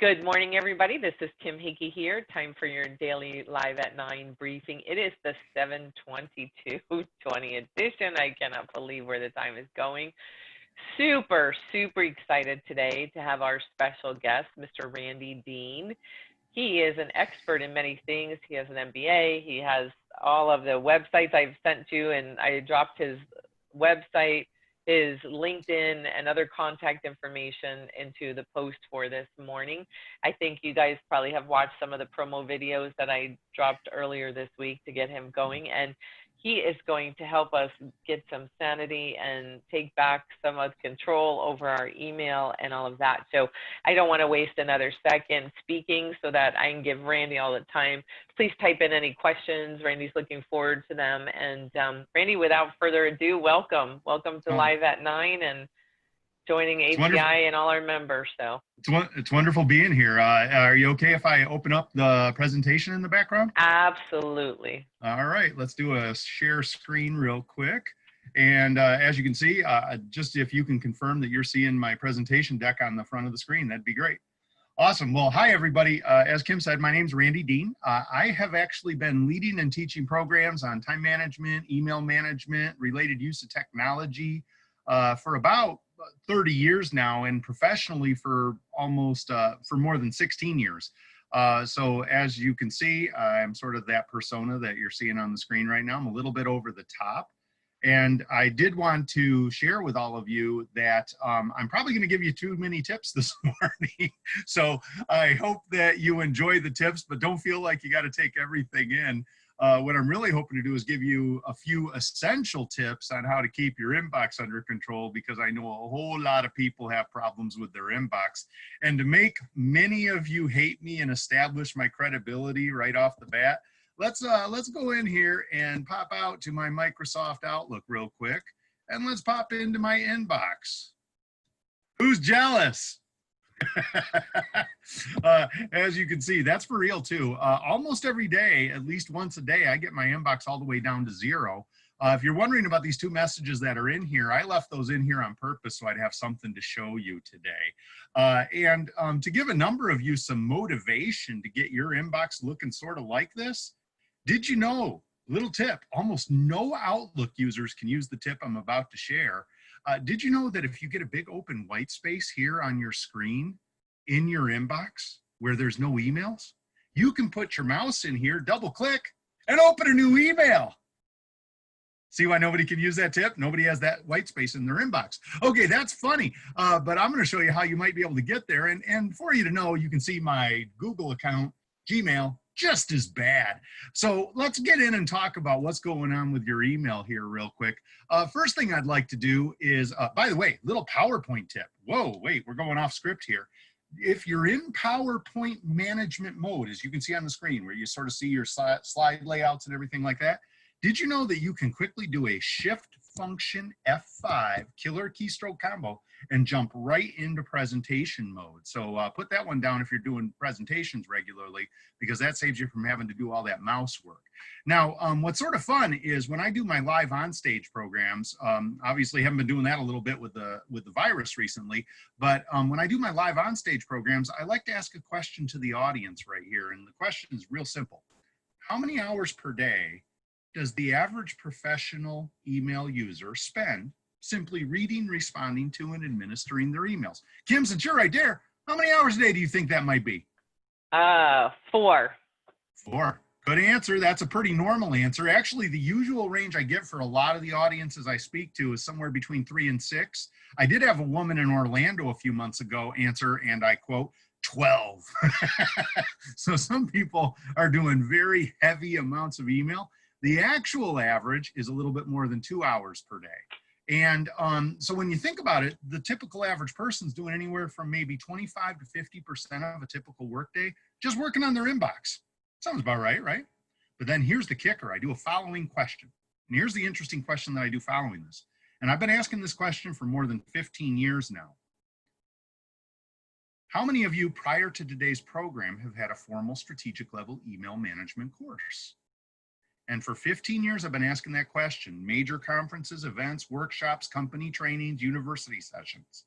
Good morning, everybody. This is Kim Hickey here. Time for your daily Live at 9 briefing. It is the 7/22/20 edition. I cannot believe where the time is going. Super excited today to have our special guest, Mr. Randy Dean. He is an expert in many things. He has an MBA. He has all of the websites I've sent you, and I dropped his website, his LinkedIn, and other contact information into the post for this morning. I think you guys probably have watched some of the promo videos that I dropped earlier this week to get him going, and he is going to help us get some sanity and take back some of control over our email and all of that. So I don't want to waste another second speaking so that I can give Randy all the time. Please type in any questions. Randy's looking forward to them. And Randy, without further ado, welcome. Welcome to Live at 9 and joining API and all our members. So it's wonderful being here. Are you okay if I open up the presentation in the background? Absolutely. All right, let's do a share screen real quick. And as you can see, just if you can confirm that you're seeing my presentation deck on the front of the screen, that'd be great. Awesome. Well, hi, everybody. As Kim said, my name's Randy Dean. I have actually been leading and teaching programs on time management, email management, related use of technology for about 30 years now, and professionally for almost for more than 16 years. So as you can see, I'm sort of that persona that you're seeing on the screen right now. I'm a little bit over the top. And I did want to share with all of you that I'm probably going to give you too many tips this morning. So I hope that you enjoy the tips, but don't feel like you got to take everything in. What I'm really hoping to do is give you a few essential tips on how to keep your inbox under control, because I know a whole lot of people have problems with their inbox. And to make many of you hate me and establish my credibility right off the bat, let's go in here and pop out to my Microsoft Outlook real quick, and let's pop into my inbox. Who's jealous? As you can see, that's for real too. Almost every day, at least once a day, I get my inbox all the way down to 0. If you're wondering about these 2 messages that are in here, I left those in here on purpose so I'd have something to show you today. And to give a number of you some motivation to get your inbox looking sort of like this, did you know, little tip, almost no Outlook users can use the tip I'm about to share. Did you know that if you get a big open white space here on your screen in your inbox where there's no emails, you can put your mouse in here, double click, and open a new email? See why nobody can use that tip? Nobody has that white space in their inbox. Okay, that's funny, but I'm going to show you how you might be able to get there. And for you to know, you can see my Google account, Gmail, just as bad. So let's get in and talk about what's going on with your email here real quick. First thing I'd like to do is, by the way, little PowerPoint tip. Whoa, wait, we're going off script here. If you're in PowerPoint management mode, as you can see on the screen, where you sort of see your slide layouts and everything like that, did you know that you can quickly do a Shift Function F5 killer keystroke combo and jump right into presentation mode? So put that one down if you're doing presentations regularly, because that saves you from having to do all that mouse work. Now, what's sort of fun is when I do my live on stage programs, obviously haven't been doing that a little bit with the virus recently, but when I do my live on stage programs, I like to ask a question to the audience right here. And the question is real simple. How many hours per day does the average professional email user spend simply reading, responding to, and administering their emails? Kim, since you're right there, how many hours a day do you think that might be? 4. 4. Good answer. That's a pretty normal answer. Actually, the usual range I give for a lot of the audiences I speak to is somewhere between 3 and 6. I did have a woman in Orlando a few months ago answer, and I quote, 12. So some people are doing very heavy amounts of email. The actual average is a little bit more than 2 hours per day. And so when you think about it, the typical average person's doing anywhere from maybe 25 to 50% of a typical workday just working on their inbox. Sounds about right, right? But then here's the kicker. I do a following question. And here's the interesting question that I do following this. And I've been asking this question for more than 15 years now. How many of you prior to today's program have had a formal strategic level email management course? And for 15 years, I've been asking that question. Major conferences, events, workshops, company trainings, university sessions.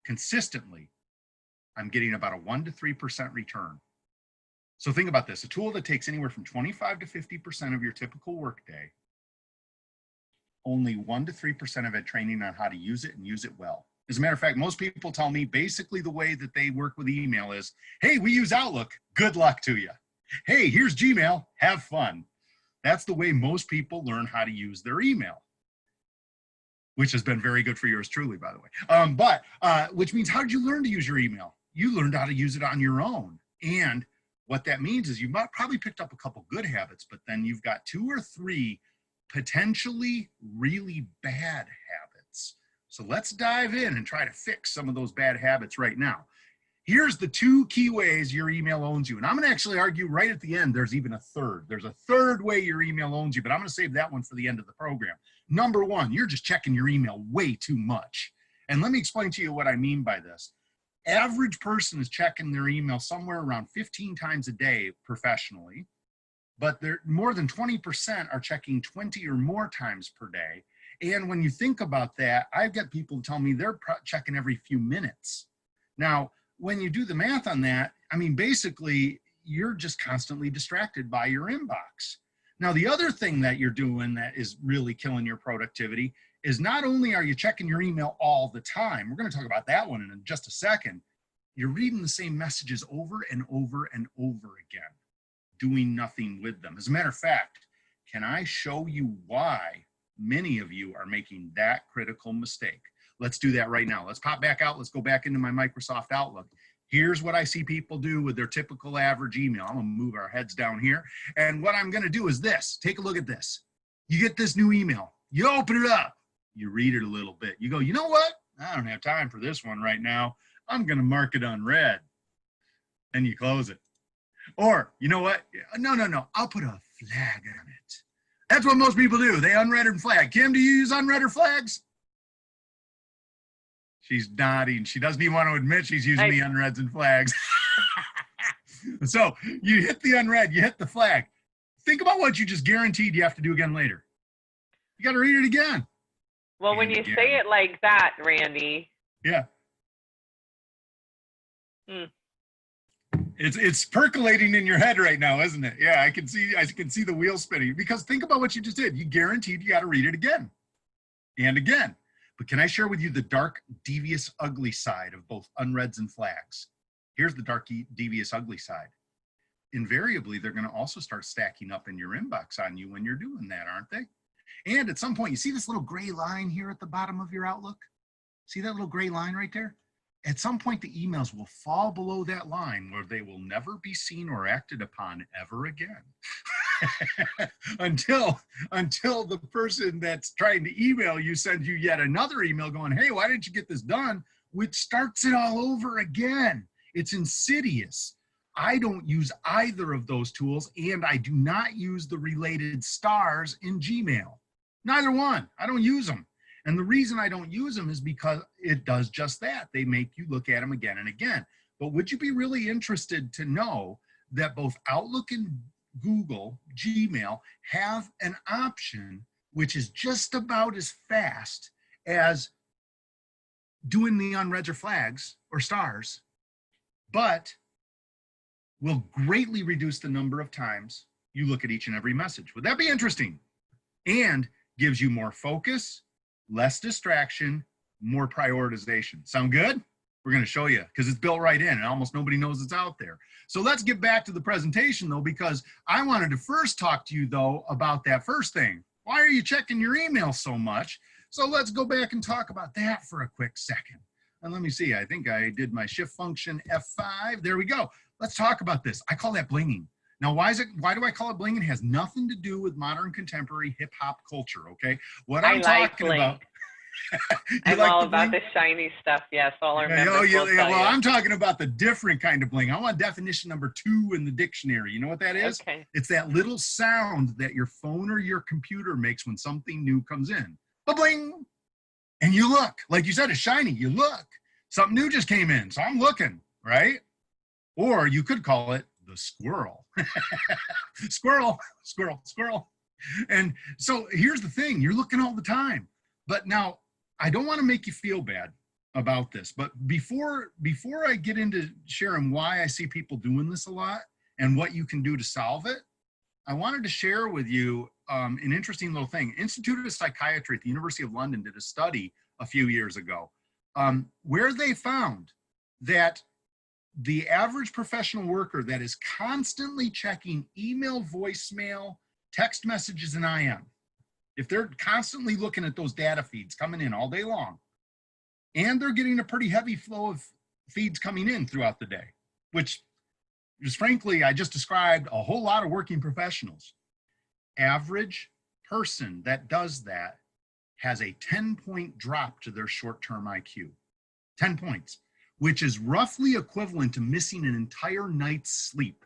Consistently, I'm getting about a 1 to 3% return. So think about this, a tool that takes anywhere from 25 to 50% of your typical workday, only 1 to 3% of it training on how to use it and use it well. As a matter of fact, most people tell me basically the way that they work with email is, hey, we use Outlook, good luck to you. Hey, here's Gmail, have fun. That's the way most people learn how to use their email, which has been very good for yours truly, by the way. Which means, how did you learn to use your email? You learned how to use it on your own. And what that means is you might probably picked up a couple good habits, but then you've got 2 or 3 potentially really bad habits. So let's dive in and try to fix some of those bad habits right now. Here's the 2 key ways your email owns you. And I'm going to actually argue right at the end, there's even a third. There's a third way your email owns you, but I'm going to save that one for the end of the program. Number 1, you're just checking your email way too much. And let me explain to you what I mean by this. Average person is checking their email somewhere around 15 times a day professionally, but more than 20% are checking 20 or more times per day. And when you think about that, I've got people tell me they're checking every few minutes. Now, when you do the math on that, I mean, basically, you're just constantly distracted by your inbox. Now, the other thing that you're doing that is really killing your productivity is not only are you checking your email all the time, we're going to talk about that one in just a second, you're reading the same messages over and over and over again, doing nothing with them. As a matter of fact, can I show you why many of you are making that critical mistake? Let's do that right now. Let's pop back out. Let's go back into my Microsoft Outlook. Here's what I see people do with their typical average email. I'm gonna move our heads down here. And what I'm gonna do is this, take a look at this. You get this new email, you open it up, you read it a little bit. You go, you know what? I don't have time for this one right now. I'm gonna mark it unread. And you close it. Or, you know what? No, I'll put a flag on it. That's what most people do. They unread and flag. Kim, do you use unread or flags? She's nodding. She doesn't even want to admit she's using the unreads and flags. So you hit the unread, you hit the flag. Think about what you just guaranteed you have to do again later. You got to read it again. Well, when you say it like that, Randy. Yeah. It's percolating in your head right now, isn't it? Yeah, I can see the wheels spinning, because think about what you just did. You guaranteed you got to read it again and again. But can I share with you the dark, devious, ugly side of both unreads and flags? Here's the dark, devious, ugly side. Invariably, they're going to also start stacking up in your inbox on you when you're doing that, aren't they? And at some point, you see this little gray line here at the bottom of your Outlook? See that little gray line right there? At some point, the emails will fall below that line where they will never be seen or acted upon ever again. until the person that's trying to email you sends you yet another email going, hey, why didn't you get this done? Which starts it all over again. It's insidious. I don't use either of those tools, and I do not use the related stars in Gmail. Neither one. I don't use them. And the reason I don't use them is because it does just that. They make you look at them again and again. But would you be really interested to know that both Outlook and Google, Gmail, have an option which is just about as fast as doing the unreads or flags or stars, but will greatly reduce the number of times you look at each and every message? Would that be interesting? And gives you more focus, less distraction, more prioritization. Sound good? We're going to show you because it's built right in and almost nobody knows it's out there. So let's get back to the presentation though, because I wanted to first talk to you though about that first thing. Why are you checking your email so much? So let's go back and talk about that for a quick second. And let me see, I think I did my shift function F5. There we go. Let's talk about this. I call that blinging. Now, why do I call it blinging? It has nothing to do with modern contemporary hip hop culture, okay? What I'm talking about. I'm all about the shiny stuff. Yes, all our members will tell you. Well, I'm talking about the different kind of bling. I want definition number 2 in the dictionary. You know what that is? Okay. It's that little sound that your phone or your computer makes when something new comes in. Ba-bling! And you look. Like you said, it's shiny. You look. Something new just came in, so I'm looking, right? Or you could call it the squirrel. Squirrel, squirrel, squirrel. And so here's the thing. You're looking all the time. But now, I don't want to make you feel bad, about this. But before I get into sharing why I see people doing this a lot and what you can do to solve it, I wanted to share with you an interesting little thing. Institute of Psychiatry at the University of London did a study a few years ago where they found that the average professional worker that is constantly checking email, voicemail, text messages, and IM, if they're constantly looking at those data feeds coming in all day long, and they're getting a pretty heavy flow of feeds coming in throughout the day, which is frankly, I just described a whole lot of working professionals. Average person that does that has a 10-point drop to their short-term IQ. 10 points, which is roughly equivalent to missing an entire night's sleep.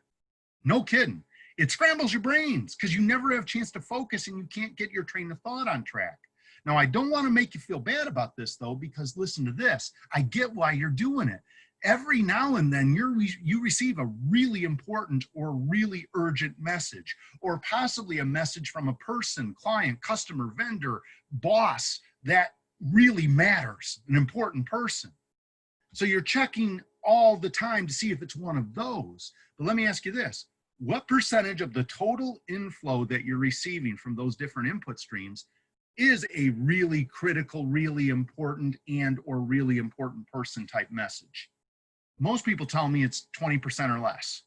No kidding. It scrambles your brains because you never have a chance to focus and you can't get your train of thought on track. Now, I don't want to make you feel bad about this, though, because listen to this. I get why you're doing it. Every now and then you receive a really important or really urgent message, or possibly a message from a person, client, customer, vendor, boss that really matters, an important person. So you're checking all the time to see if it's one of those. But let me ask you this. What percentage of the total inflow that you're receiving from those different input streams is a really critical, really important, and or really important person type message? Most people tell me it's 20% or less.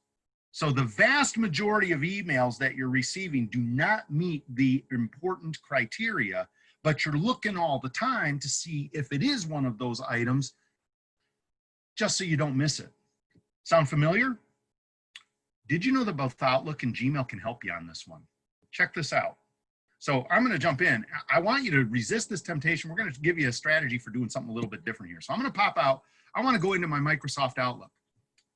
So the vast majority of emails that you're receiving do not meet the important criteria, but you're looking all the time to see if it is one of those items, just so you don't miss it. Sound familiar? Did you know that both Outlook and Gmail can help you on this one? Check this out. So I'm going to jump in. I want you to resist this temptation. We're going to give you a strategy for doing something a little bit different here. So I'm going to pop out. I want to go into my Microsoft Outlook.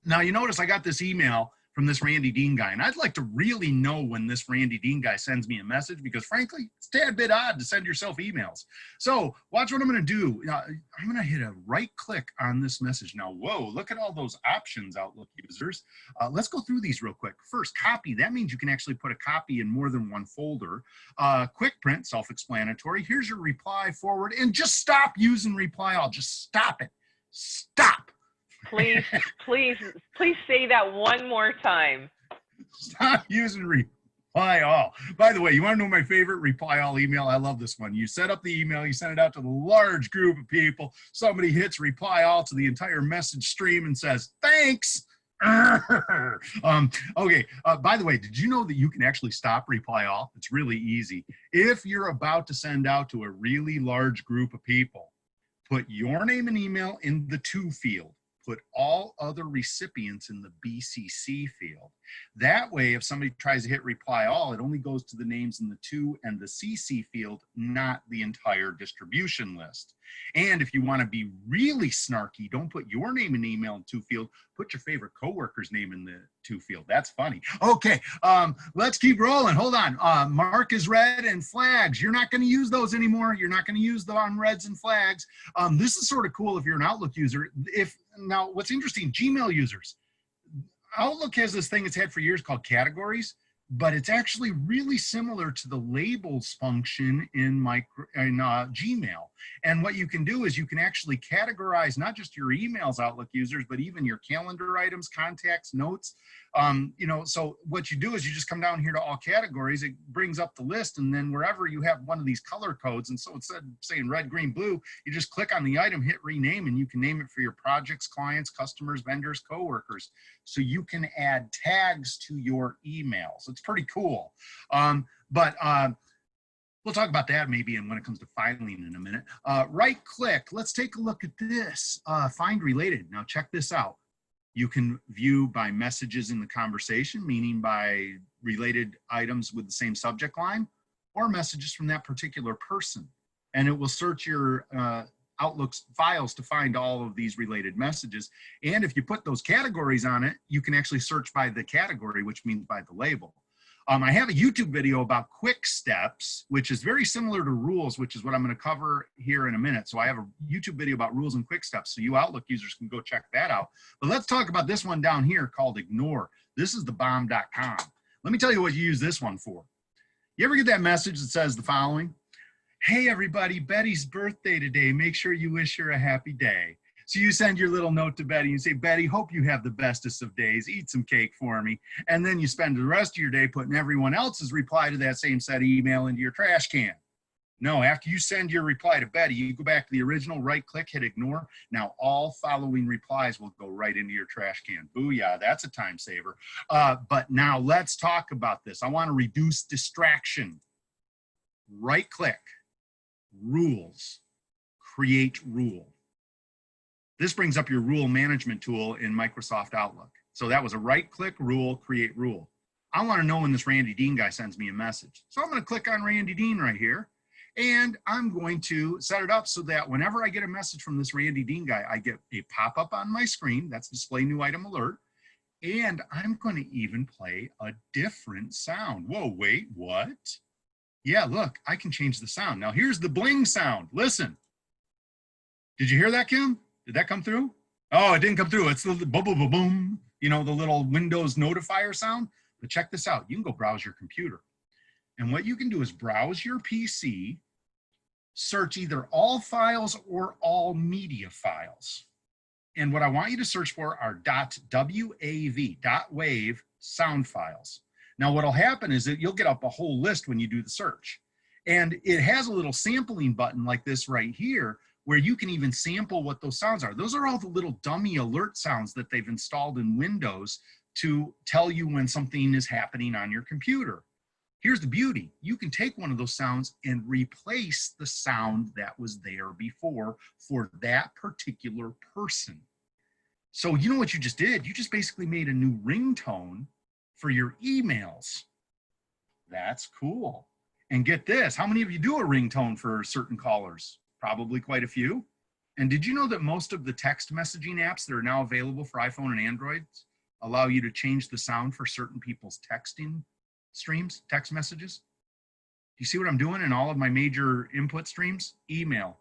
Now, you notice I got this email from this Randy Dean guy, and I'd like to really know when this Randy Dean guy sends me a message, because frankly, it's a tad bit odd to send yourself emails. So watch what I'm going to do. I'm going to hit a right click on this message. Now, whoa, look at all those options, Outlook users. Let's go through these real quick. First, copy. That means you can actually put a copy in more than one folder. Quick print, self-explanatory. Here's your reply, forward, and just stop using reply all. Just stop it. Stop. Please say that one more time. Stop using reply all. By the way, you want to know my favorite reply all email? I love this one. You set up the email, you send it out to the large group of people. Somebody hits reply all to the entire message stream and says, thanks. Okay. By the way, did you know that you can actually stop reply all? It's really easy. If you're about to send out to a really large group of people, put your name and email in the to field. Put all other recipients in the BCC field. That way, if somebody tries to hit reply all, it only goes to the names in the to and the CC field, not the entire distribution list. And if you want to be really snarky, don't put your name and email in to field. Put your favorite coworker's name in the to field. That's funny. Okay, let's keep rolling. Hold on. Mark is red and flags. You're not going to use those anymore. You're not going to use the on reds and flags. This is sort of cool if you're an Outlook user. Now, what's interesting, Gmail users, Outlook has this thing it's had for years called categories, but it's actually really similar to the labels function in Gmail. And what you can do is you can actually categorize not just your emails, Outlook users, but even your calendar items, contacts, notes. So what you do is you just come down here to all categories. It brings up the list, and then wherever you have one of these color codes, and so instead of saying red, green, blue, you just click on the item, hit rename, and you can name it for your projects, clients, customers, vendors, coworkers. So you can add tags to your emails. It's pretty cool. We'll talk about that maybe when it comes to filing in a minute. Right click, let's take a look at this. Find related. Now check this out. You can view by messages in the conversation, meaning by related items with the same subject line, or messages from that particular person. And it will search your Outlook's files to find all of these related messages. And if you put those categories on it, you can actually search by the category, which means by the label. I have a YouTube video about quick steps, which is very similar to rules, which is what I'm going to cover here in a minute. So I have a YouTube video about rules and quick steps. So you Outlook users can go check that out. But let's talk about this one down here called ignore. This is the bomb.com. Let me tell you what you use this one for. You ever get that message that says the following? Hey everybody, Betty's birthday today. Make sure you wish her a happy day. So you send your little note to Betty and say, Betty, hope you have the bestest of days. Eat some cake for me. And then you spend the rest of your day putting everyone else's reply to that same set of email into your trash can. No, after you send your reply to Betty, you go back to the original, right click, hit ignore. Now all following replies will go right into your trash can. Booyah, that's a time saver. But now let's talk about this. I want to reduce distraction. Right click, rules, create rule. This brings up your rule management tool in Microsoft Outlook. So that was a right click, rule, create rule. I want to know when this Randy Dean guy sends me a message. So I'm going to click on Randy Dean right here. And I'm going to set it up so that whenever I get a message from this Randy Dean guy, I get a pop-up on my screen. That's display new item alert. And I'm going to even play a different sound. Whoa, wait, what? Yeah, look, I can change the sound. Now here's the bling sound. Listen. Did you hear that, Kim? Did that come through? Oh, it didn't come through. It's the boom, boom, boom, boom, you know, the little Windows notifier sound. But check this out. You can go browse your computer. And what you can do is browse your PC, search either all files or all media files. And what I want you to search for are .wav sound files. Now what'll happen is that you'll get up a whole list when you do the search. And it has a little sampling button like this right here, where you can even sample what those sounds are. Those are all the little dummy alert sounds that they've installed in Windows to tell you when something is happening on your computer. Here's the beauty. You can take one of those sounds and replace the sound that was there before for that particular person. So you know what you just did? You just basically made a new ringtone for your emails. That's cool. And get this, how many of you do a ringtone for certain callers? Probably quite a few. And did you know that most of the text messaging apps that are now available for iPhone and Androids allow you to change the sound for certain people's texting streams, text messages? Do you see what I'm doing in all of my major input streams? Email,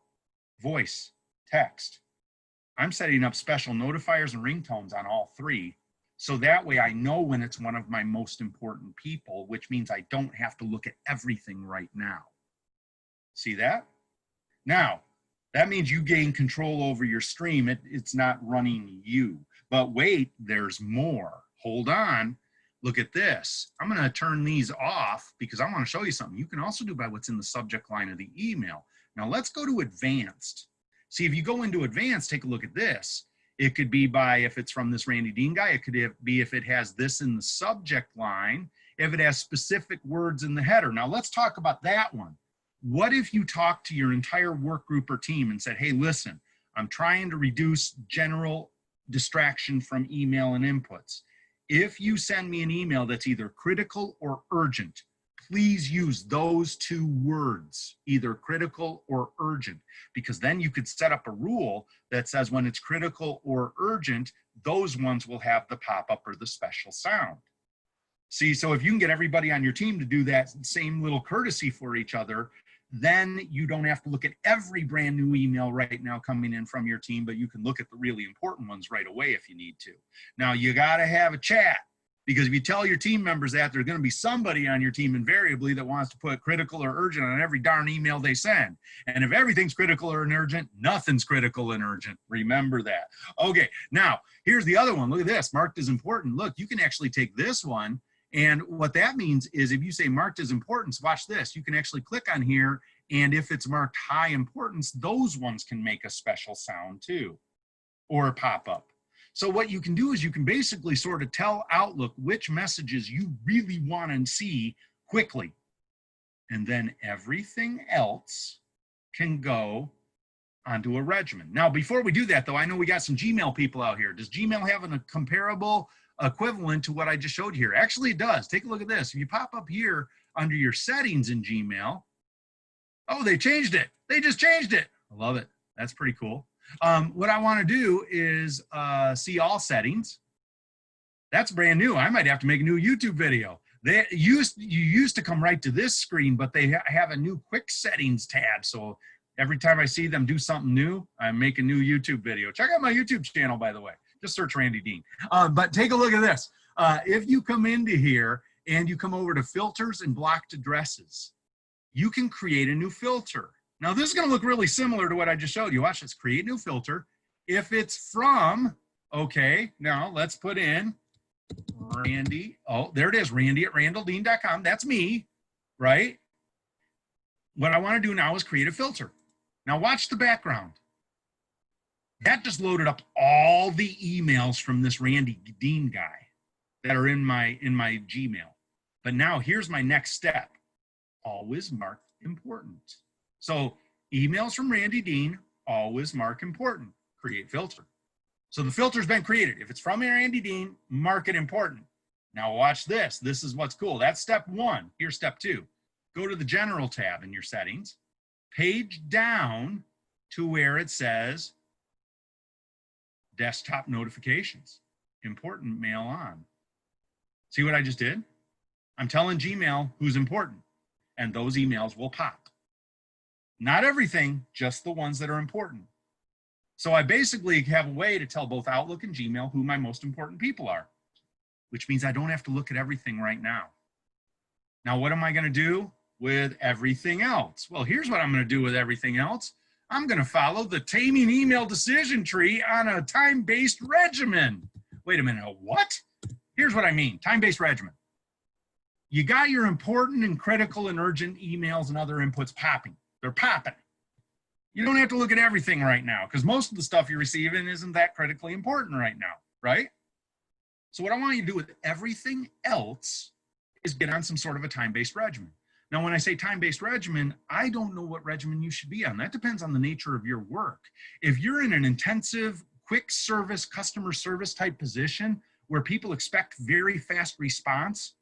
voice, text. I'm setting up special notifiers and ringtones on all three. So that way I know when it's one of my most important people, which means I don't have to look at everything right now. See that? Now, that means you gain control over your stream. It's not running you. But wait, there's more. Hold on. Look at this. I'm going to turn these off because I want to show you something. You can also do by what's in the subject line of the email. Now let's go to advanced. See, if you go into advanced, take a look at this. It could be by if it's from this Randy Dean guy. It could be if it has this in the subject line, if it has specific words in the header. Now let's talk about that one. What if you talk to your entire work group or team and said, hey, listen, I'm trying to reduce general distraction from email and inputs. If you send me an email that's either critical or urgent, please use those two words, either critical or urgent, because then you could set up a rule that says when it's critical or urgent, those ones will have the pop-up or the special sound. See, so if you can get everybody on your team to do that same little courtesy for each other, then you don't have to look at every brand new email right now coming in from your team, but you can look at the really important ones right away if you need to. Now, you got to have a chat, because if you tell your team members that, there's going to be somebody on your team invariably that wants to put critical or urgent on every darn email they send. And if everything's critical or urgent, nothing's critical and urgent. Remember that. Okay, now, here's the other one. Look at this, marked as important. Look, you can actually take this one, and what that means is if you say marked as importance, watch this, you can actually click on here, and if it's marked high importance, those ones can make a special sound too, or pop up. So what you can do is you can basically sort of tell Outlook which messages you really want to see quickly. And then everything else can go onto a regimen. Now, before we do that though, I know we got some Gmail people out here. Does Gmail have a comparable equivalent to what I just showed here? Actually, it does. Take a look at this. If you pop up here under your settings in Gmail, oh, they changed it. They just changed it. I love it. That's pretty cool. What I want to do is see all settings. That's brand new. I might have to make a new YouTube video. You used to come right to this screen, but they have a new quick settings tab. So every time I see them do something new, I make a new YouTube video. Check out my YouTube channel, by the way. Just search Randy Dean. But take a look at this. If you come into here and you come over to filters and blocked addresses, you can create a new filter. Now, this is going to look really similar to what I just showed you. Watch this. Create new filter. If it's from, okay, now let's put in Randy. Oh, there it is, randy@randalldean.com. That's me, right? What I want to do now is create a filter. Now, watch the background. That just loaded up all the emails from this Randy Dean guy that are in my Gmail. But now here's my next step. Always mark important. So emails from Randy Dean, always mark important. Create filter. So the filter's been created. If it's from Randy Dean, mark it important. Now watch this. This is what's cool. That's step one. Here's step two. Go to the general tab in your settings. Page down to where it says desktop notifications. Important mail on. See what I just did? I'm telling Gmail who's important, and those emails will pop. Not everything, just the ones that are important. So I basically have a way to tell both Outlook and Gmail who my most important people are, which means I don't have to look at everything right now. Now, what am I going to do with everything else? Well, here's what I'm going to do with everything else. I'm going to follow the Taming email decision tree on a time-based regimen. Wait a minute, a what? Here's what I mean, time-based regimen. You got your important and critical and urgent emails and other inputs popping. They're popping. You don't have to look at everything right now because most of the stuff you're receiving isn't that critically important right now, right? So what I want you to do with everything else is get on some sort of a time-based regimen. Now, when I say time-based regimen, I don't know what regimen you should be on. That depends on the nature of your work. If you're in an intensive, quick service, customer service type position where people expect very fast response,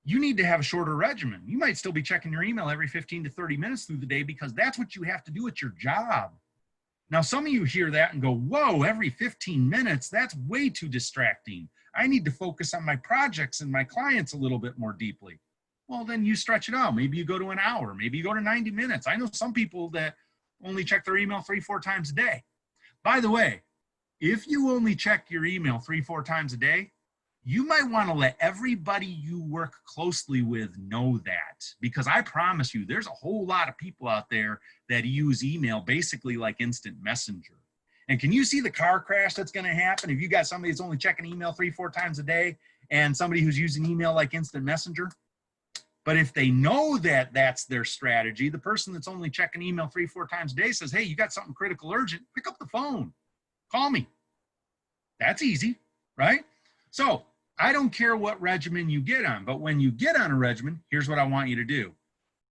you need to have a shorter regimen. You might still be checking your email every 15 to 30 minutes through the day because that's what you have to do at your job. Now, some of you hear that and go, whoa, every 15 minutes, that's way too distracting. I need to focus on my projects and my clients a little bit more deeply. Well, then you stretch it out. Maybe you go to an hour, maybe you go to 90 minutes. I know some people that only check their email 3-4 times a day. By the way, if you only check your email 3-4 times a day, you might want to let everybody you work closely with know that, because I promise you, there's a whole lot of people out there that use email basically like instant messenger. And can you see the car crash that's going to happen if you got somebody that's only checking email 3-4 times a day and somebody who's using email like instant messenger? But if they know that that's their strategy, the person that's only checking email 3-4 times a day says, hey, you got something critical, urgent, pick up the phone, call me. That's easy, right? So I don't care what regimen you get on, but when you get on a regimen, here's what I want you to do.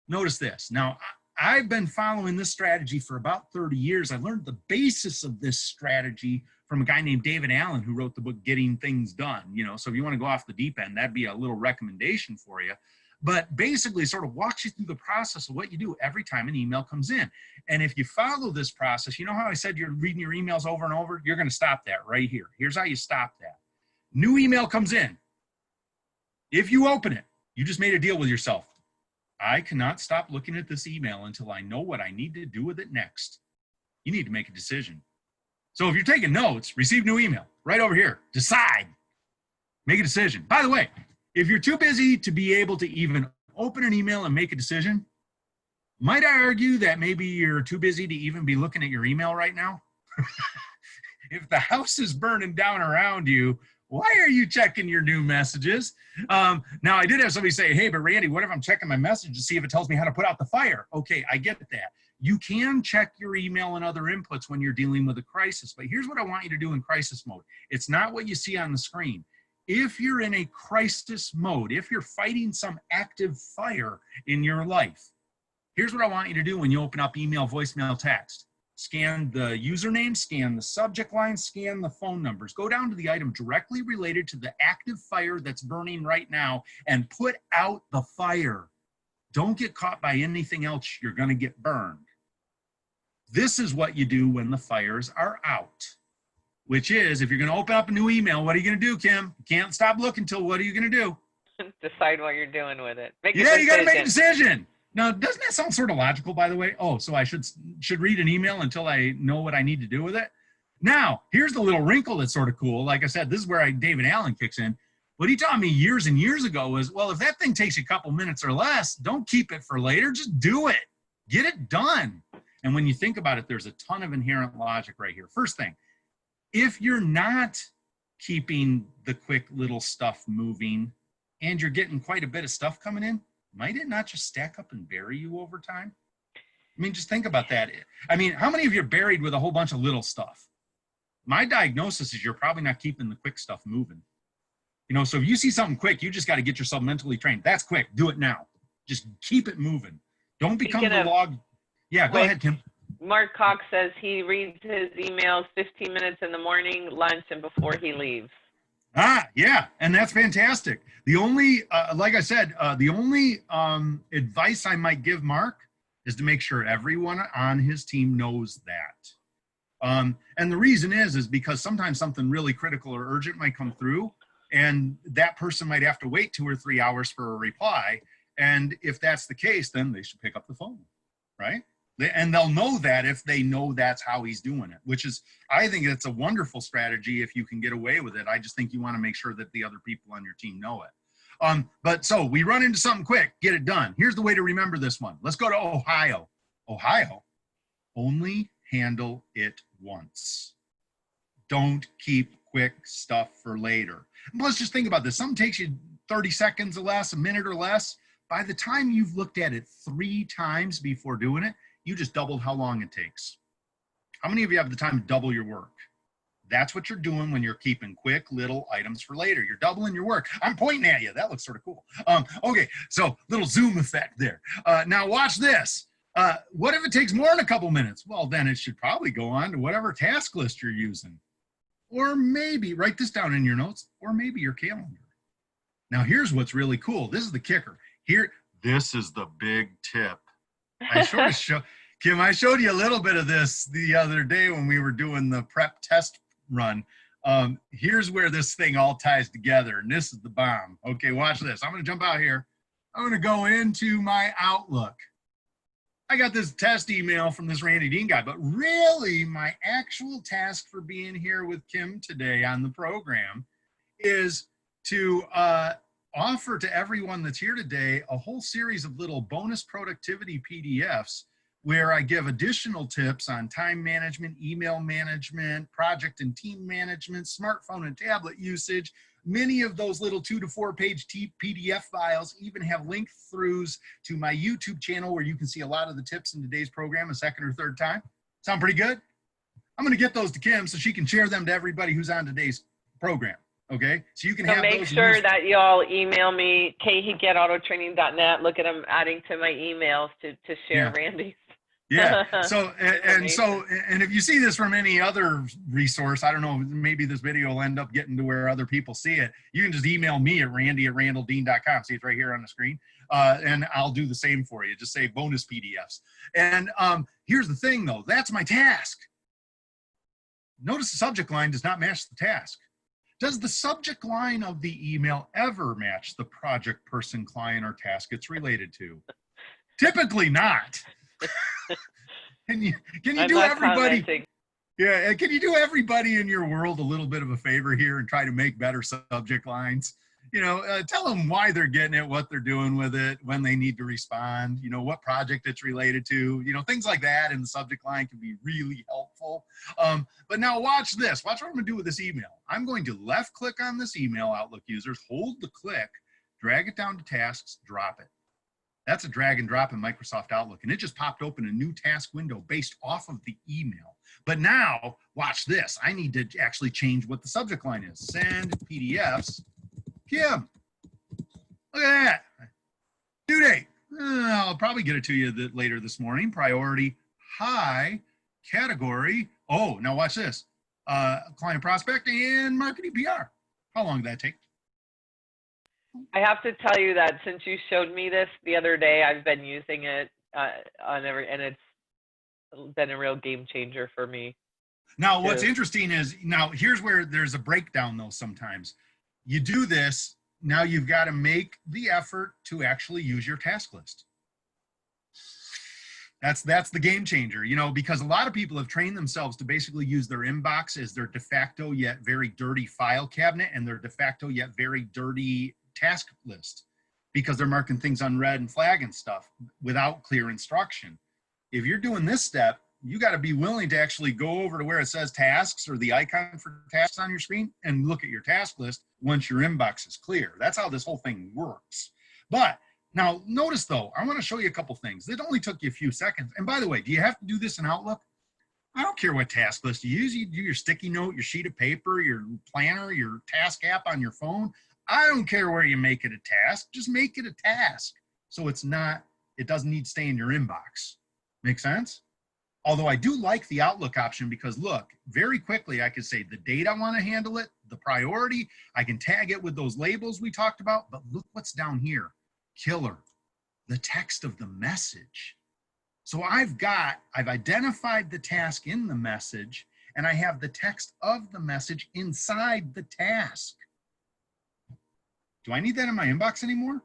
Notice this. Now, I've been following this strategy for about 30 years. I learned the basis of this strategy from a guy named David Allen who wrote the book Getting Things Done. You know, so if you want to go off the deep end, that'd be a little recommendation for you. But basically sort of walks you through the process of what you do every time an email comes in. And if you follow this process, you know how I said you're reading your emails over and over? You're going to stop that right here. Here's how you stop that. New email comes in. If you open it, you just made a deal with yourself. I cannot stop looking at this email until I know what I need to do with it next. You need to make a decision. So if you're taking notes, receive new email right over here. Decide. Make a decision. By the way, if you're too busy to be able to even open an email and make a decision, might I argue that maybe you're too busy to even be looking at your email right now? If the house is burning down around you, why are you checking your new messages? Now, I did have somebody say, hey, but Randy, what if I'm checking my message to see if it tells me how to put out the fire? Okay, I get that. You can check your email and other inputs when you're dealing with a crisis, but here's what I want you to do in crisis mode. It's not what you see on the screen. If you're in a crisis mode, if you're fighting some active fire in your life, here's what I want you to do when you open up email, voicemail, text. Scan the username, scan the subject line, scan the phone numbers. Go down to the item directly related to the active fire that's burning right now and put out the fire. Don't get caught by anything else. You're going to get burned. This is what you do when the fires are out, which is if you're going to open up a new email, what are you going to do, Kim? You can't stop looking till what are you going to do? Decide what you're doing with it. You got to make a decision. Now, doesn't that sound sort of logical, by the way? Oh, so I should read an email until I know what I need to do with it? Now, here's the little wrinkle that's sort of cool. Like I said, this is where David Allen kicks in. What he taught me years and years ago was, well, if that thing takes you a couple minutes or less, don't keep it for later. Just do it. Get it done. And when you think about it, there's a ton of inherent logic right here. First thing, if you're not keeping the quick little stuff moving and you're getting quite a bit of stuff coming in, might it not just stack up and bury you over time? I mean, just think about that. I mean, how many of you are buried with a whole bunch of little stuff? My diagnosis is you're probably not keeping the quick stuff moving. You know, so if you see something quick, you just got to get yourself mentally trained. That's quick. Do it now. Just keep it moving. Don't become the log. Yeah, go ahead, Kim. Mark Cox says he reads his emails 15 minutes in the morning, lunch, and before he leaves. Ah, yeah, and that's fantastic. The only, like I said, the only advice I might give Mark is to make sure everyone on his team knows that. And the reason is because sometimes something really critical or urgent might come through, and that person might have to wait 2 or 3 hours for a reply. And if that's the case, then they should pick up the phone, right? And they'll know that if they know that's how he's doing it, which is, I think it's a wonderful strategy if you can get away with it. I just think you want to make sure that the other people on your team know it. But so we run into something quick, get it done. Here's the way to remember this one. Let's go to Ohio. Ohio, only handle it once. Don't keep quick stuff for later. And let's just think about this. Something takes you 30 seconds or less, a minute or less. By the time you've looked at it 3 times before doing it, you just doubled how long it takes. How many of you have the time to double your work? That's what you're doing when you're keeping quick little items for later. You're doubling your work. I'm pointing at you. That looks sort of cool. Okay, so little zoom effect there. Now watch this. What if it takes more than a couple minutes? Well, then it should probably go on to whatever task list you're using. Or maybe, write this down in your notes, or maybe your calendar. Now here's what's really cool. This is the kicker. This is the big tip. Kim, I showed you a little bit of this the other day when we were doing the prep test run. Here's where this thing all ties together, and this is the bomb. Okay, watch this. I'm going to jump out here. I'm going to go into my Outlook. I got this test email from this Randy Dean guy, but really my actual task for being here with Kim today on the program is to offer to everyone that's here today a whole series of little bonus productivity PDFs where I give additional tips on time management, email management, project and team management, smartphone and tablet usage. Many of those little 2 to 4 page PDF files even have link throughs to my YouTube channel where you can see a lot of the tips in today's program a second or third time. Sound pretty good? I'm going to get those to Kim so she can share them to everybody who's on today's program. Okay, so you can have make those sure that y'all email me, khickey@autotraining.net. Look at them adding to my emails to share Randy's. Yeah. So and if you see this from any other resource, I don't know, maybe this video will end up getting to where other people see it. You can just email me at randy@randalldean.com. See, it's right here on the screen, and I'll do the same for you. Just say bonus PDFs. And here's the thing, though. That's my task. Notice the subject line does not match the task. Does the subject line of the email ever match the project, person, client, or task it's related to? Typically not. Can you do everybody? Commenting. Yeah, can you do everybody in your world a little bit of a favor here and try to make better subject lines? You know, tell them why they're getting it, what they're doing with it, when they need to respond, you know, what project it's related to, you know, things like that in the subject line can be really helpful. But now watch this. Watch what I'm going to do with this email. I'm going to left click on this email, Outlook users, hold the click, drag it down to tasks, drop it. That's a drag and drop in Microsoft Outlook, and it just popped open a new task window based off of the email. But now, watch this. I need to actually change what the subject line is. Send PDFs. Kim, look at that. Due date. I'll probably get it to you later this morning. Priority high, category. Oh, now watch this. Client prospect and marketing PR. How long did that take? I have to tell you that since you showed me this the other day, I've been using it and it's been a real game changer for me. Now, what's interesting is, now here's where there's a breakdown though sometimes. You do this, now you've got to make the effort to actually use your task list. That's the game changer, you know, because a lot of people have trained themselves to basically use their inbox as their de facto yet very dirty file cabinet and their de facto yet very dirty task list, because they're marking things unread and flagging stuff without clear instruction. If you're doing this step, you got to be willing to actually go over to where it says tasks or the icon for tasks on your screen and look at your task list once your inbox is clear. That's how this whole thing works. But now notice though, I want to show you a couple things. It only took you a few seconds. And by the way, do you have to do this in Outlook? I don't care what task list you use. You do your sticky note, your sheet of paper, your planner, your task app on your phone. I don't care where you make it a task. Just make it a task. So it doesn't need to stay in your inbox. Make sense? Although I do like the Outlook option because look, very quickly I could say the date I want to handle it, the priority, I can tag it with those labels we talked about, but look what's down here. Killer, the text of the message. So I've identified the task in the message and I have the text of the message inside the task. Do I need that in my inbox anymore?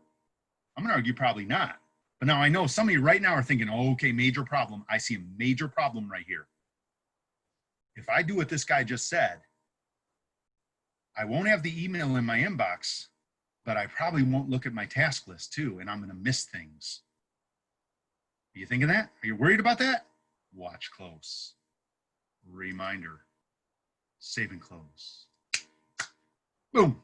I'm gonna argue probably not. But now I know some of you right now are thinking, oh, okay, major problem. I see a major problem right here. If I do what this guy just said, I won't have the email in my inbox, but I probably won't look at my task list too, and I'm gonna miss things. Are you thinking that? Are you worried about that? Watch close. Reminder, save and close. Boom.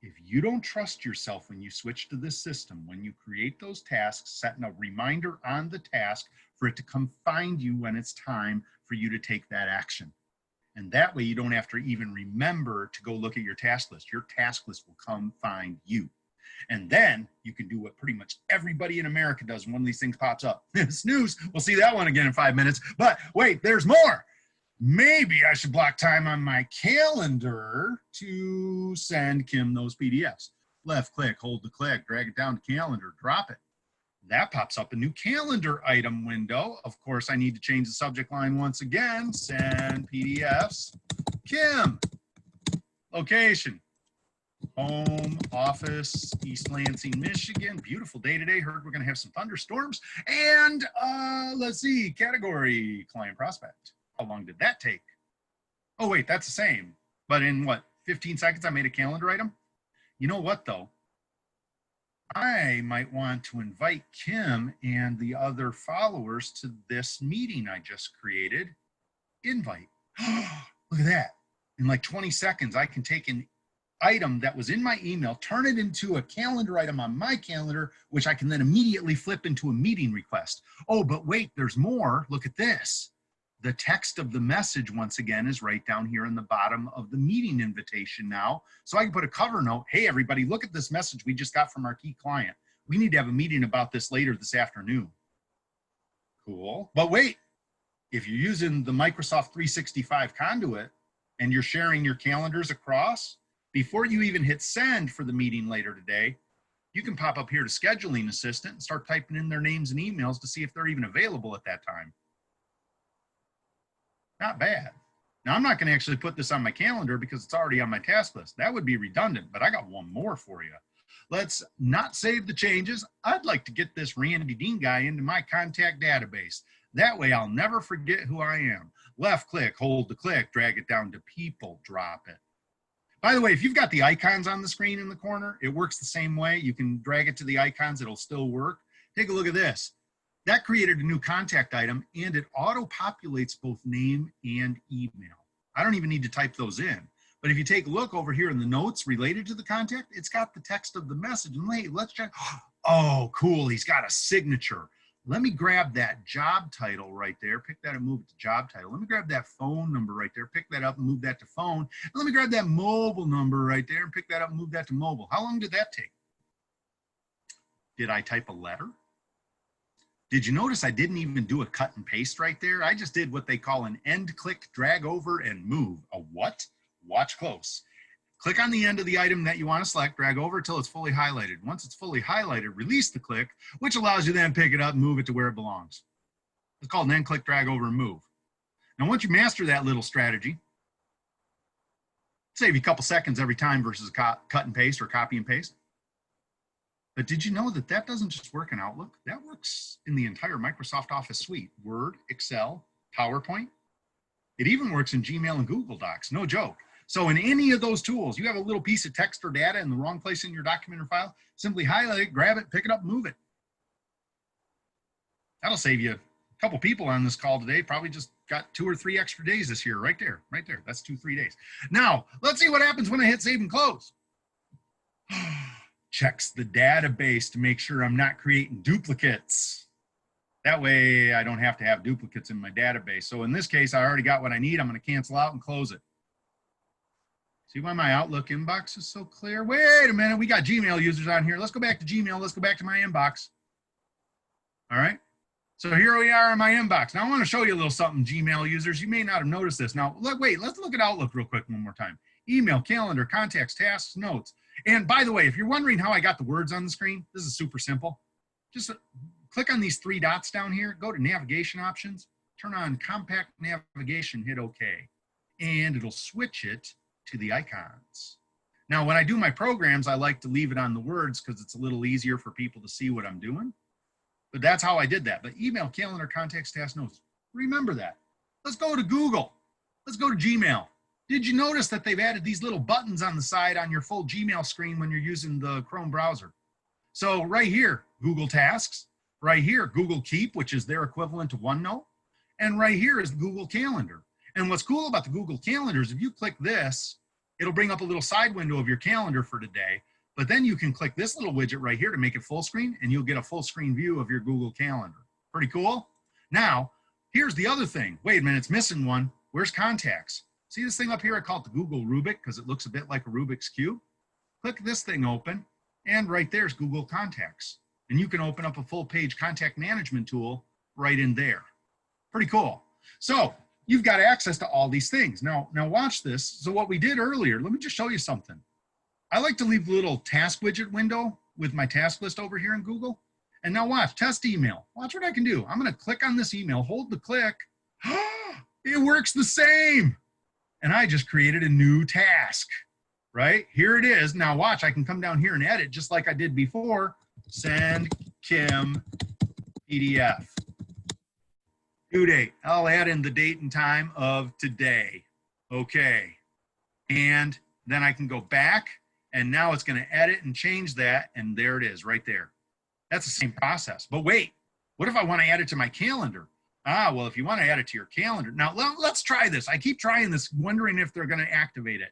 If you don't trust yourself when you switch to this system, when you create those tasks, setting a reminder on the task for it to come find you when it's time for you to take that action. And that way you don't have to even remember to go look at your task list. Your task list will come find you. And then you can do what pretty much everybody in America does when one of these things pops up. Snooze, we'll see that one again in 5 minutes. But wait, there's more. Maybe I should block time on my calendar to send Kim those PDFs. Left click, hold the click, drag it down to calendar, drop it. That pops up a new calendar item window. Of course, I need to change the subject line once again. Send PDFs. Kim. Location. Home office, East Lansing, Michigan. Beautiful day today. Heard we're going to have some thunderstorms. And let's see, category, client prospect. How long did that take? Oh, wait, that's the same. But in what, 15 seconds, I made a calendar item? You know what, though? I might want to invite Kim and the other followers to this meeting I just created. Invite. Look at that. In like 20 seconds, I can take an item that was in my email, turn it into a calendar item on my calendar, which I can then immediately flip into a meeting request. Oh, but wait, there's more. Look at this. The text of the message, once again, is right down here in the bottom of the meeting invitation now. So I can put a cover note. Hey, everybody, look at this message we just got from our key client. We need to have a meeting about this later this afternoon. Cool. But wait, if you're using the Microsoft 365 conduit and you're sharing your calendars across, before you even hit send for the meeting later today, you can pop up here to scheduling assistant and start typing in their names and emails to see if they're even available at that time. Not bad. Now, I'm not going to actually put this on my calendar because it's already on my task list. That would be redundant, but I got one more for you. Let's not save the changes. I'd like to get this Randy Dean guy into my contact database. That way I'll never forget who I am. Left click, hold the click, drag it down to people, drop it. By the way, if you've got the icons on the screen in the corner, it works the same way. You can drag it to the icons, it'll still work. Take a look at this. That created a new contact item and it auto-populates both name and email. I don't even need to type those in. But if you take a look over here in the notes related to the contact, it's got the text of the message. And hey, let's check. Oh, cool, he's got a signature. Let me grab that job title right there, pick that and move it to job title. Let me grab that phone number right there, pick that up and move that to phone. And let me grab that mobile number right there and pick that up and move that to mobile. How long did that take? Did I type a letter? Did you notice I didn't even do a cut and paste right there? I just did what they call an end click, drag over and move. A what? Watch close. Click on the end of the item that you want to select, drag over until it's fully highlighted. Once it's fully highlighted, release the click, which allows you then pick it up and move it to where it belongs. It's called an end click, drag over and move. Now, once you master that little strategy, save you a couple seconds every time versus cut and paste or copy and paste. But did you know that that doesn't just work in Outlook? That works in the entire Microsoft Office suite, Word, Excel, PowerPoint. It even works in Gmail and Google Docs, no joke. So in any of those tools, you have a little piece of text or data in the wrong place in your document or file, simply highlight it, grab it, pick it up, move it. That'll save you a couple people on this call today, probably just got 2 or 3 extra days this year, right there, right there. That's 2-3 days. Now, let's see what happens when I hit save and close. Checks the database to make sure I'm not creating duplicates. That way I don't have to have duplicates in my database. So in this case, I already got what I need. I'm going to cancel out and close it. See why my Outlook inbox is so clear? Wait a minute, we got Gmail users on here. Let's go back to Gmail. Let's go back to my inbox. All right. So here we are in my inbox. Now I want to show you a little something, Gmail users. You may not have noticed this. Now, wait, let's look at Outlook real quick one more time. Email, calendar, contacts, tasks, notes. And by the way, if you're wondering how I got the words on the screen, this is super simple. Just click on these 3 dots down here, go to navigation options, turn on compact navigation, hit OK. And it'll switch it to the icons. Now, when I do my programs, I like to leave it on the words because it's a little easier for people to see what I'm doing. But that's how I did that. But email, calendar, contacts, tasks, notes. Remember that. Let's go to Google. Let's go to Gmail. Did you notice that they've added these little buttons on the side on your full Gmail screen when you're using the Chrome browser? So right here, Google Tasks. Right here, Google Keep, which is their equivalent to OneNote. And right here is the Google Calendar. And what's cool about the Google Calendar is if you click this, it'll bring up a little side window of your calendar for today. But then you can click this little widget right here to make it full screen, and you'll get a full screen view of your Google Calendar. Pretty cool? Now, here's the other thing. Wait a minute, it's missing one. Where's contacts? See this thing up here? I call it the Google Rubik because it looks a bit like a Rubik's Cube. Click this thing open, and right there's Google Contacts. And you can open up a full page contact management tool right in there. Pretty cool. So you've got access to all these things. Now watch this. So what we did earlier, let me just show you something. I like to leave the little task widget window with my task list over here in Google. And now watch, test email. Watch what I can do. I'm going to click on this email, hold the click. It works the same. And I just created a new task, right? Here it is. Now watch, I can come down here and edit just like I did before. Send Kim PDF. Due date. I'll add in the date and time of today. Okay. And then I can go back. And now it's going to edit and change that, and there it is right there. That's the same process. But wait, what if I want to add it to my calendar? Well, if you want to add it to your calendar. Now, let's try this. I keep trying this, wondering if they're going to activate it.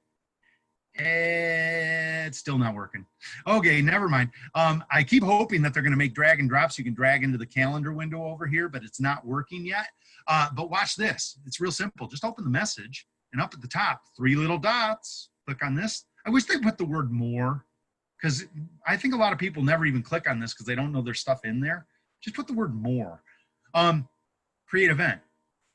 It's still not working. Okay, never mind. I keep hoping that they're going to make drag and drop so you can drag into the calendar window over here, but it's not working yet. But watch this. It's real simple. Just open the message, and up at the top, 3 little dots. Click on this. I wish they put the word more, because I think a lot of people never even click on this because they don't know there's stuff in there. Just put the word more. Create event.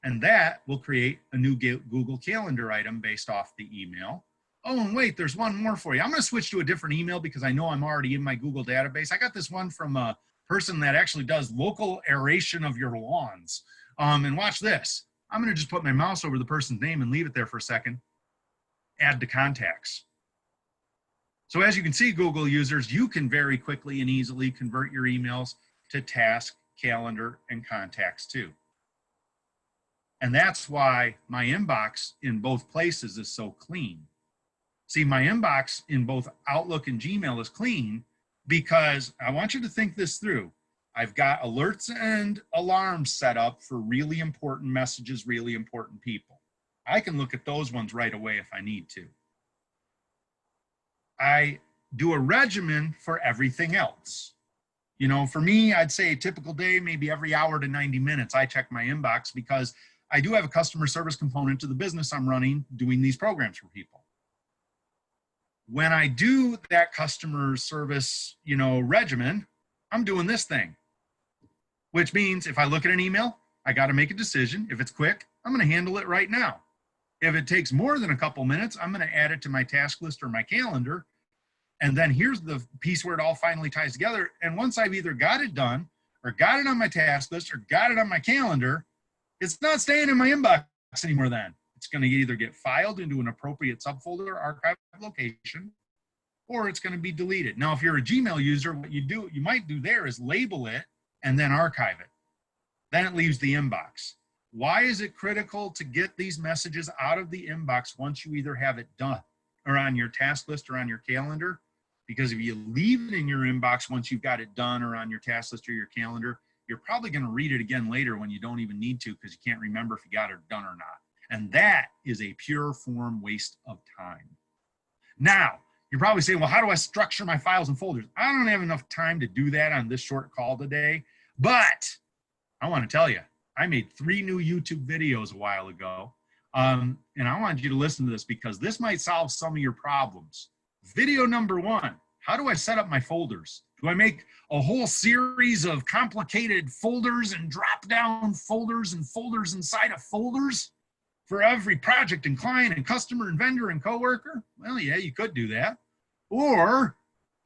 And that will create a new Google Calendar item based off the email. Oh, and wait, there's one more for you. I'm going to switch to a different email because I know I'm already in my Google database. I got this one from a person that actually does local aeration of your lawns. And watch this. I'm going to just put my mouse over the person's name and leave it there for a second. Add to contacts. So as you can see, Google users, you can very quickly and easily convert your emails to task, calendar, and contacts too. And that's why my inbox in both places is so clean. See, my inbox in both Outlook and Gmail is clean because I want you to think this through. I've got alerts and alarms set up for really important messages, really important people. I can look at those ones right away if I need to. I do a regimen for everything else. You know, for me, I'd say a typical day, maybe every hour to 90 minutes, I check my inbox because I do have a customer service component to the business I'm running, doing these programs for people. When I do that customer service, regimen, I'm doing this thing, which means if I look at an email, I got to make a decision. If it's quick, I'm going to handle it right now. If it takes more than a couple minutes, I'm going to add it to my task list or my calendar. And then here's the piece where it all finally ties together. And once I've either got it done or got it on my task list or got it on my calendar, it's not staying in my inbox anymore then. It's going to either get filed into an appropriate subfolder or archive location, or it's going to be deleted. Now, if you're a Gmail user, what you might do there is label it and then archive it. Then it leaves the inbox. Why is it critical to get these messages out of the inbox once you either have it done or on your task list or on your calendar? Because if you leave it in your inbox once you've got it done or on your task list or your calendar, you're probably going to read it again later when you don't even need to because you can't remember if you got it done or not. And that is a pure form waste of time. Now, you're probably saying, well, how do I structure my files and folders? I don't have enough time to do that on this short call today, but I want to tell you, I made 3 new YouTube videos a while ago, and I want you to listen to this because this might solve some of your problems. Video number 1, how do I set up my folders? Do I make a whole series of complicated folders and drop down folders and folders inside of folders for every project and client and customer and vendor and coworker? Well, yeah, you could do that. Or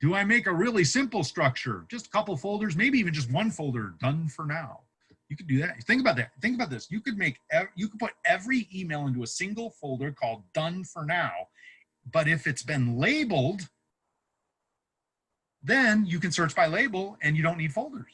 do I make a really simple structure, just a couple folders, maybe even just one folder, done for now? You could do that. Think about that. Think about this. You could put every email into a single folder called done for now. But if it's been labeled, then you can search by label and you don't need folders.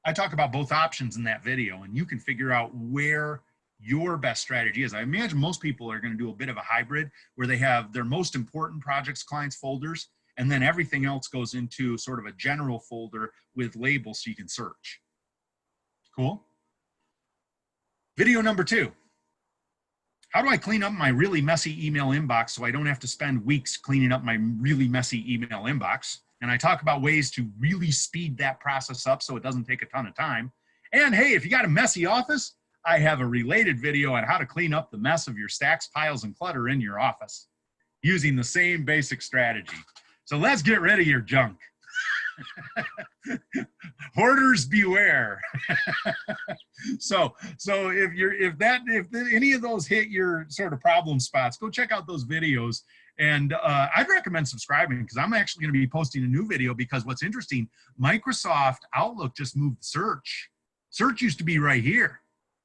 I talk about both options in that video, and you can figure out where your best strategy is. I imagine most people are going to do a bit of a hybrid where they have their most important projects, clients, folders, and then everything else goes into sort of a general folder with labels so you can search. Cool. Video number 2. How do I clean up my really messy email inbox so I don't have to spend weeks cleaning up my really messy email inbox? And I talk about ways to really speed that process up so it doesn't take a ton of time. And hey, if you got a messy office, I have a related video on how to clean up the mess of your stacks, piles, and clutter in your office using the same basic strategy. So let's get rid of your junk. Hoarders beware. so if any of those hit your sort of problem spots, go check out those videos. And I'd recommend subscribing because I'm actually going to be posting a new video because what's interesting, Microsoft Outlook just moved search. Search used to be right here.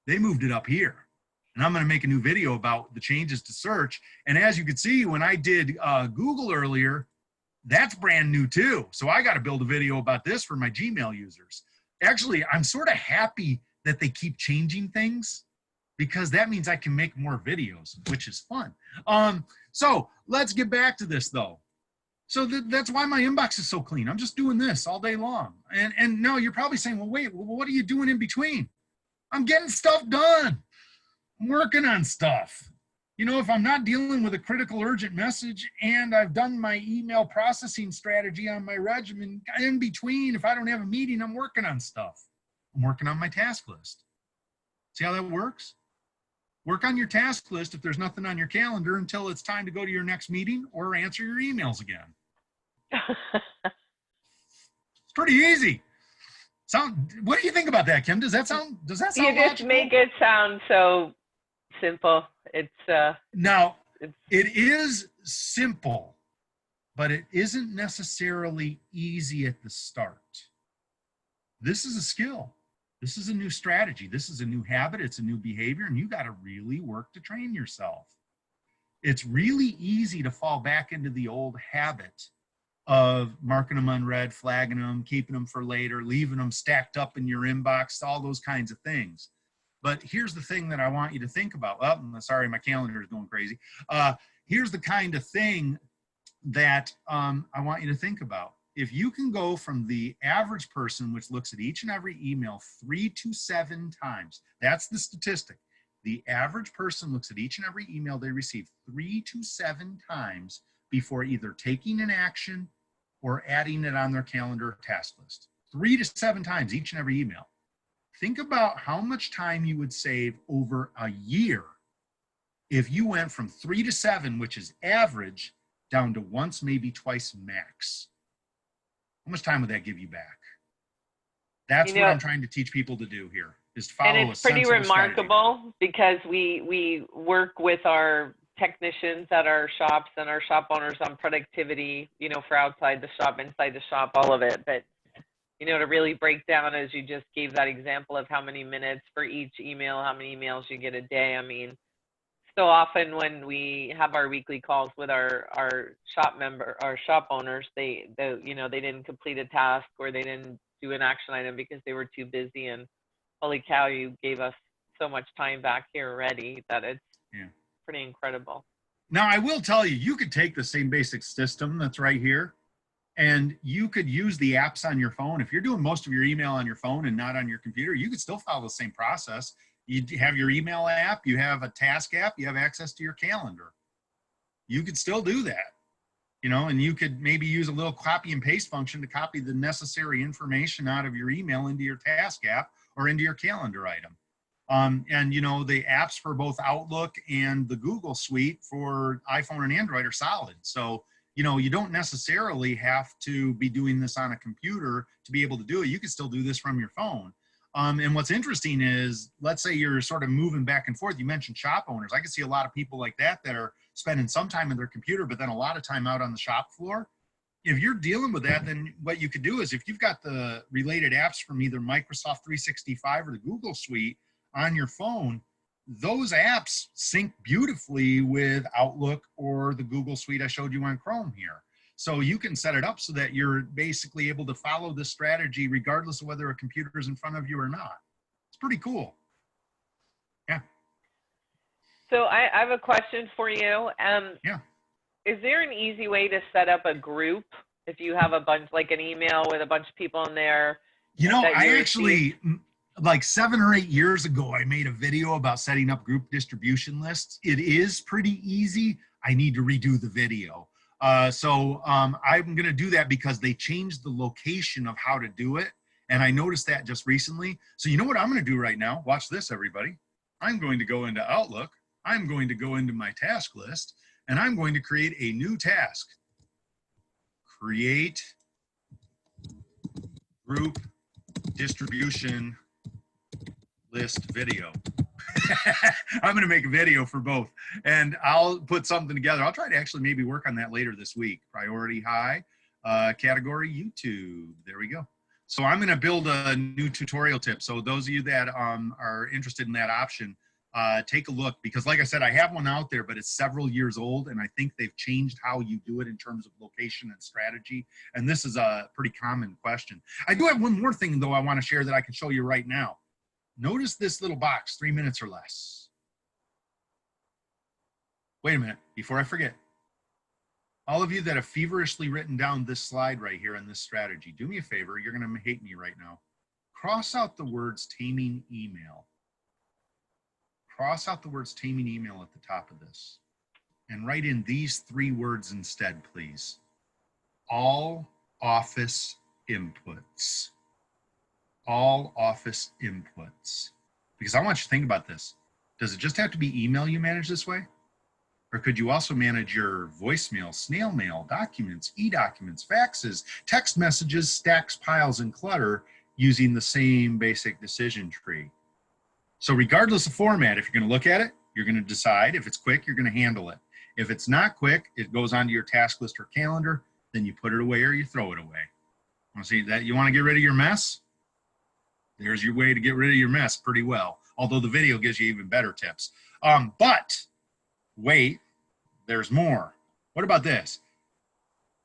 They moved it up here. And I'm going to make a new video about the changes to search. And as you can see, when I did Google earlier, that's brand new too. So I got to build a video about this for my Gmail users. Actually, I'm sort of happy that they keep changing things because that means I can make more videos, which is fun. So let's get back to this though. So that's why my inbox is so clean. I'm just doing this all day long. And no, you're probably saying, well, wait, what are you doing in between? I'm getting stuff done. I'm working on stuff. You know, if I'm not dealing with a critical urgent message and I've done my email processing strategy on my regimen, in between, if I don't have a meeting, I'm working on stuff. I'm working on my task list. See how that works? Work on your task list if there's nothing on your calendar until it's time to go to your next meeting or answer your emails again. It's pretty easy. What do you think about that, Kim? Does that sound You just logical? make it sound so simple. Now, it is simple, but it isn't necessarily easy at the start. This is a skill. This is a new strategy. This is a new habit. It's a new behavior, and you got to really work to train yourself. It's really easy to fall back into the old habit of marking them unread, flagging them, keeping them for later, leaving them stacked up in your inbox, all those kinds of things. But here's the thing that I want you to think about. Oh, sorry, my calendar is going crazy. Here's the kind of thing that I want you to think about. If you can go from the average person, which looks at each and every email 3 to 7 times, that's the statistic. The average person looks at each and every email they receive 3 to 7 times before either taking an action or adding it on their calendar or task list. 3 to 7 times each and every email. Think about how much time you would save over a year if you went from 3 to 7, which is average, down to once, maybe twice max. How much time would that give you back? That's what I'm trying to teach people to do here, is to follow a sensible strategy. And it's pretty remarkable because we work with our technicians at our shops and our shop owners on productivity, you know, for outside the shop, inside the shop, all of it. But you know, to really break down, as you just gave that example of how many minutes for each email, how many emails you get a day. I mean, So often when we have our weekly calls with our shop owners, they didn't complete a task or they didn't do an action item because they were too busy. And holy cow, you gave us so much time back here already that it's pretty incredible. Now, I will tell you, you could take the same basic system that's right here, and you could use the apps on your phone. If you're doing most of your email on your phone and not on your computer, you could still follow the same process. You have your email app, you have a task app, you have access to your calendar. You could still do that, and you could maybe use a little copy and paste function to copy the necessary information out of your email into your task app or into your calendar item. And the apps for both Outlook and the Google Suite for iPhone and Android are solid. So, you don't necessarily have to be doing this on a computer to be able to do it. You can still do this from your phone. And what's interesting is, let's say you're sort of moving back and forth. You mentioned shop owners. I can see a lot of people like that are spending some time in their computer, but then a lot of time out on the shop floor. If you're dealing with that, then what you could do is, if you've got the related apps from either Microsoft 365 or the Google Suite on your phone, those apps sync beautifully with Outlook or the Google Suite I showed you on Chrome here. So you can set it up so that you're basically able to follow this strategy regardless of whether a computer is in front of you or not. It's pretty cool. Yeah. So I have a question for you. Yeah. Is there an easy way to set up a group if you have a bunch, like an email with a bunch of people in there? I actually, like 7 or 8 years ago, I made a video about setting up group distribution lists. It is pretty easy. I need to redo the video. So I'm going to do that because they changed the location of how to do it. And I noticed that just recently. So you know what I'm going to do right now? Watch this, everybody. I'm going to go into Outlook. I'm going to go into my task list, and I'm going to create a new task. Create group distribution list video. I'm going to make a video for both, and I'll put something together. I'll try to actually maybe work on that later this week. Priority high, category YouTube. There we go. So I'm going to build a new tutorial tip. So those of you that are interested in that option, take a look, because like I said, I have one out there, but it's several years old, and I think they've changed how you do it in terms of location and strategy. And this is a pretty common question. I do have one more thing, though, I want to share that I can show you right now. Notice this little box, 3 minutes or less. Wait a minute, before I forget. All of you that have feverishly written down this slide right here on this strategy, do me a favor, you're going to hate me right now. Cross out the words taming email. Cross out the words taming email at the top of this. And write in these 3 words instead, please. All office inputs. All office inputs. Because I want you to think about this. Does it just have to be email you manage this way? Or could you also manage your voicemail, snail mail, documents, e-documents, faxes, text messages, stacks, piles, and clutter using the same basic decision tree? So regardless of format, if you're going to look at it, you're going to decide. If it's quick, you're going to handle it. If it's not quick, it goes onto your task list or calendar, then you put it away or you throw it away. Want to see that? You want to get rid of your mess? There's your way to get rid of your mess pretty well. Although the video gives you even better tips. But wait, there's more. What about this?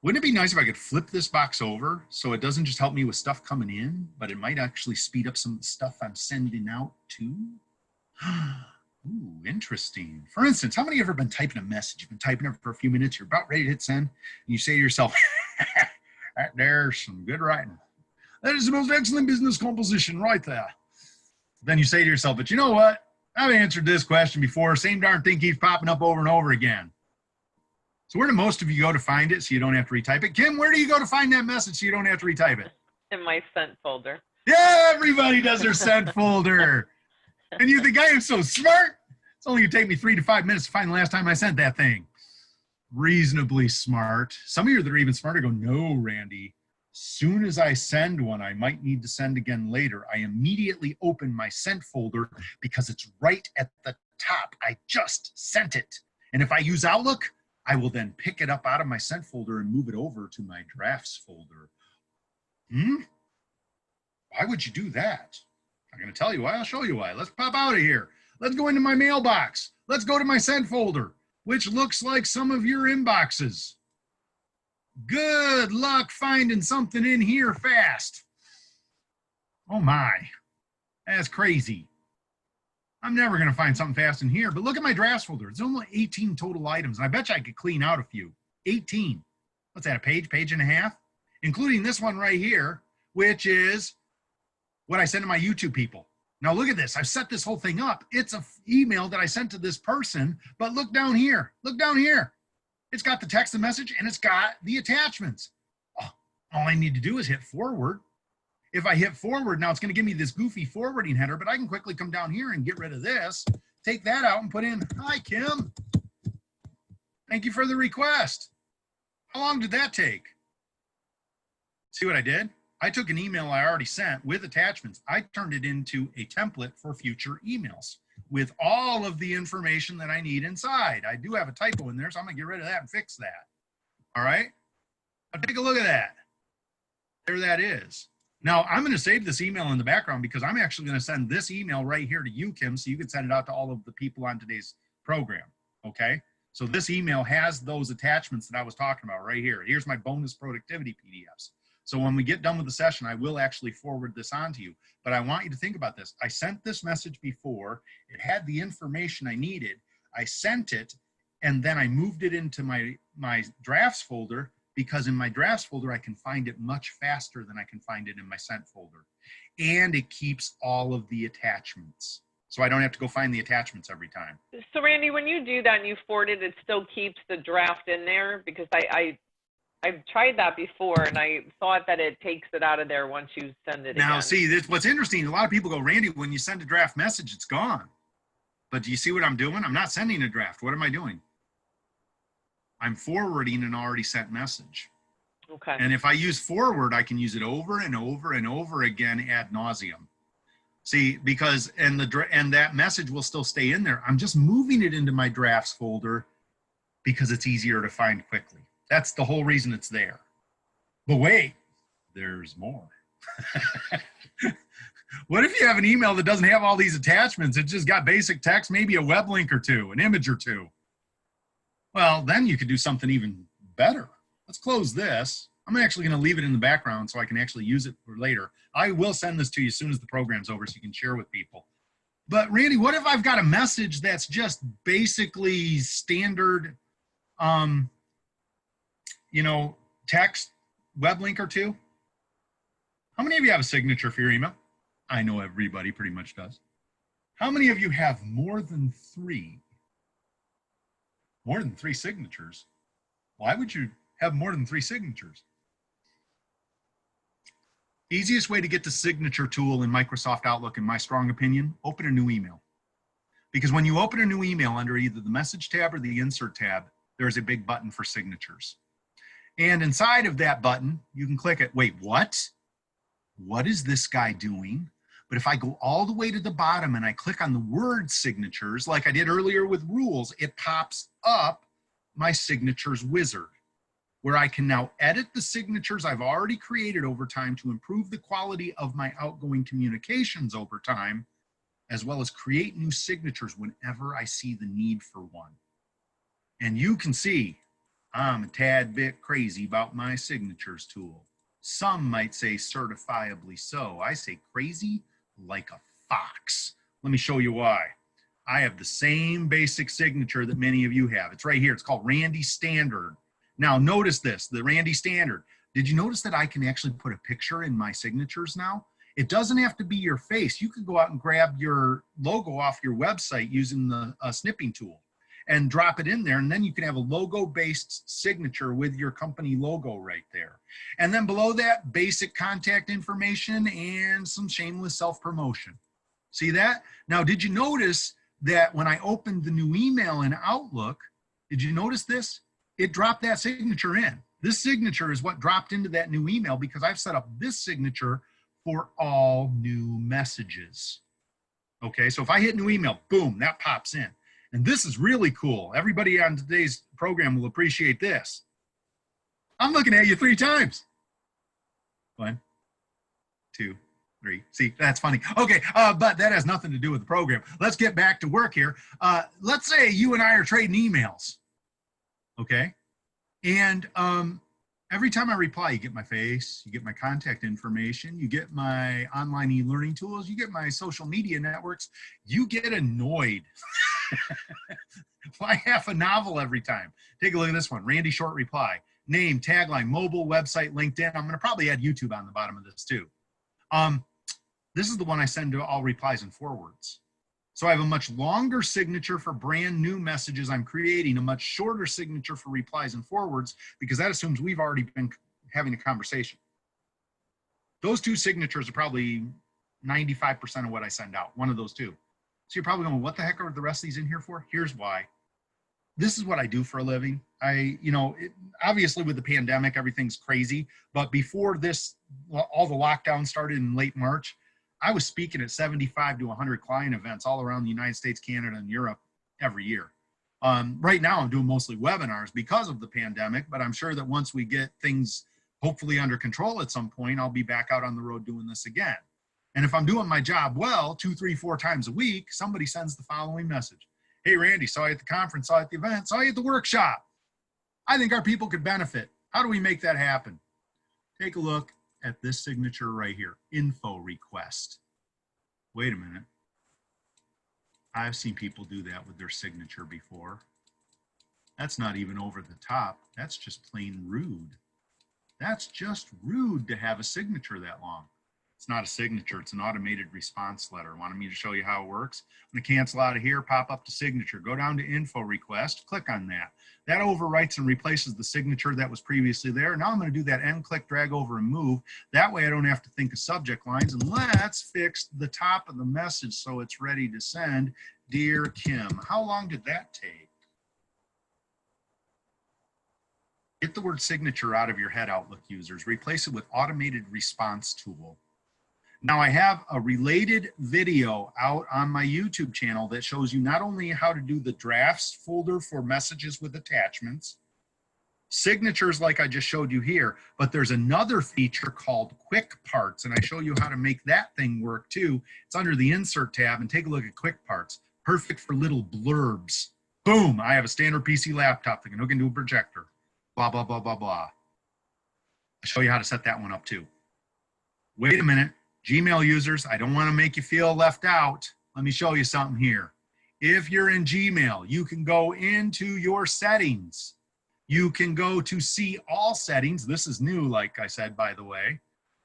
Wouldn't it be nice if I could flip this box over so it doesn't just help me with stuff coming in, but it might actually speed up some of the stuff I'm sending out too? Ooh, interesting. For instance, how many of you have ever been typing a message? You've been typing it for a few minutes, you're about ready to hit send, and you say to yourself, there's some good writing. That is the most excellent business composition right there. Then you say to yourself, but you know what? I've answered this question before. Same darn thing keeps popping up over and over again. So where do most of you go to find it so you don't have to retype it? Kim, where do you go to find that message so you don't have to retype it? In my sent folder. Yeah, everybody does their sent folder. And you think I am so smart? It's only going to take me 3 to 5 minutes to find the last time I sent that thing. Reasonably smart. Some of you that are even smarter go, no, Randy. Soon as I send one, I might need to send again later. I immediately open my sent folder because it's right at the top. I just sent it. And if I use Outlook, I will then pick it up out of my sent folder and move it over to my drafts folder. Why would you do that? I'm going to tell you why. I'll show you why. Let's pop out of here. Let's go into my mailbox. Let's go to my sent folder, which looks like some of your inboxes. Good luck finding something in here fast. Oh my, that's crazy. I'm never going to find something fast in here, but look at my drafts folder. It's only 18 total items, and I bet you I could clean out a few. 18. What's that, a page and a half? Including this one right here, which is what I send to my YouTube people. Now look at this. I've set this whole thing up. It's an email that I sent to this person, but look down here. Look down here. It's got the text and message, and it's got the attachments. Oh, all I need to do is hit forward. If I hit forward, now it's going to give me this goofy forwarding header, but I can quickly come down here and get rid of this, take that out and put in, hi, Kim. Thank you for the request. How long did that take? See what I did? I took an email I already sent with attachments. I turned it into a template for future emails with all of the information that I need inside. I do have a typo in there, so I'm going to get rid of that and fix that. All right? Now take a look at that. There that is. Now, I'm going to save this email in the background because I'm actually going to send this email right here to you, Kim, so you can send it out to all of the people on today's program, okay? So this email has those attachments that I was talking about right here. Here's my bonus productivity PDFs. So when we get done with the session, I will actually forward this on to you. But I want you to think about this. I sent this message before. It had the information I needed. I sent it, and then I moved it into my drafts folder, because in my drafts folder, I can find it much faster than I can find it in my sent folder. And it keeps all of the attachments. So I don't have to go find the attachments every time. So Randy, when you do that and you forward it, it still keeps the draft in there? Because I've tried that before, and I thought that it takes it out of there once you send it Now, again. see, this, what's interesting, a lot of people go, Randy, when you send a draft message, it's gone. But do you see what I'm doing? I'm not sending a draft. What am I doing? I'm forwarding an already sent message. Okay. And if I use forward, I can use it over and over and over again ad nauseum. See, because, and that message will still stay in there. I'm just moving it into my drafts folder because it's easier to find quickly. That's the whole reason it's there. But wait, there's more. What if you have an email that doesn't have all these attachments? It just got basic text, maybe a web link or two, an image or two. Well, then you could do something even better. Let's close this. I'm actually going to leave it in the background so I can actually use it for later. I will send this to you as soon as the program's over so you can share with people. But Randy, what if I've got a message that's just basically standard, text, web link or two? How many of you have a signature for your email? I know everybody pretty much does. How many of you have more than 3? More than 3 signatures? Why would you have more than 3 signatures? Easiest way to get the signature tool in Microsoft Outlook, in my strong opinion, open a new email. Because when you open a new email under either the message tab or the insert tab, there's a big button for signatures. And inside of that button, you can click it. Wait, what? What is this guy doing? But if I go all the way to the bottom and I click on the word signatures, like I did earlier with rules, it pops up my signatures wizard, where I can now edit the signatures I've already created over time to improve the quality of my outgoing communications over time, as well as create new signatures whenever I see the need for one. And you can see I'm a tad bit crazy about my signatures tool. Some might say certifiably so. I say crazy like a fox. Let me show you why. I have the same basic signature that many of you have. It's right here. It's called Randy Standard. Now notice this, the Randy Standard. Did you notice that I can actually put a picture in my signatures now? It doesn't have to be your face. You could go out and grab your logo off your website using the snipping tool and drop it in there, and then you can have a logo-based signature with your company logo right there. And then below that, basic contact information and some shameless self-promotion. See that? Now, did you notice that when I opened the new email in Outlook, did you notice this? It dropped that signature in. This signature is what dropped into that new email because I've set up this signature for all new messages. Okay, so if I hit new email, boom, that pops in. And this is really cool. Everybody on today's program will appreciate this. I'm looking at you 3 times. 1, 2, 3. See, that's funny. Okay, but that has nothing to do with the program. Let's get back to work here. Let's say you and I are trading emails, okay? And every time I reply, you get my face, you get my contact information, you get my online e-learning tools, you get my social media networks. You get annoyed. Why half a novel every time? Take a look at this one. Randy short reply. Name, tagline, mobile, website, LinkedIn. I'm going to probably add YouTube on the bottom of this too. This is the one I send to all replies and forwards. So I have a much longer signature for brand new messages I'm creating, a much shorter signature for replies and forwards, because that assumes we've already been having a conversation. Those two signatures are probably 95% of what I send out, one of those two. So you're probably going, what the heck are the rest of these in here for? Here's why. This is what I do for a living. Obviously with the pandemic, everything's crazy, but before this, all the lockdown started in late March, I was speaking at 75 to 100 client events all around the United States, Canada, and Europe every year. Right now, I'm doing mostly webinars because of the pandemic, but I'm sure that once we get things hopefully under control at some point, I'll be back out on the road doing this again. And if I'm doing my job well, 2, 3, 4 times a week, somebody sends the following message. Hey, Randy, saw you at the conference, saw you at the event, saw you at the workshop. I think our people could benefit. How do we make that happen? Take a look at this signature right here, info request. Wait a minute. I've seen people do that with their signature before. That's not even over the top. That's just plain rude. That's just rude to have a signature that long. It's not a signature, it's an automated response letter. Wanted me to show you how it works. I'm gonna cancel out of here, pop up to signature, go down to info request, click on that. That overwrites and replaces the signature that was previously there. Now I'm gonna do that end click, drag over and move. That way I don't have to think of subject lines. And let's fix the top of the message so it's ready to send. Dear Kim, how long did that take? Get the word signature out of your head, Outlook users. Replace it with automated response tool. Now I have a related video out on my YouTube channel that shows you not only how to do the drafts folder for messages with attachments, signatures like I just showed you here, but there's another feature called Quick Parts, and I show you how to make that thing work too. It's under the Insert tab, and take a look at Quick Parts. Perfect for little blurbs. Boom, I have a standard PC laptop that can hook into a projector. Blah, blah, blah, blah, blah. I'll show you how to set that one up too. Wait a minute. Gmail users, I don't want to make you feel left out. Let me show you something here. If you're in Gmail, you can go into your settings. You can go to see all settings. This is new, like I said, by the way.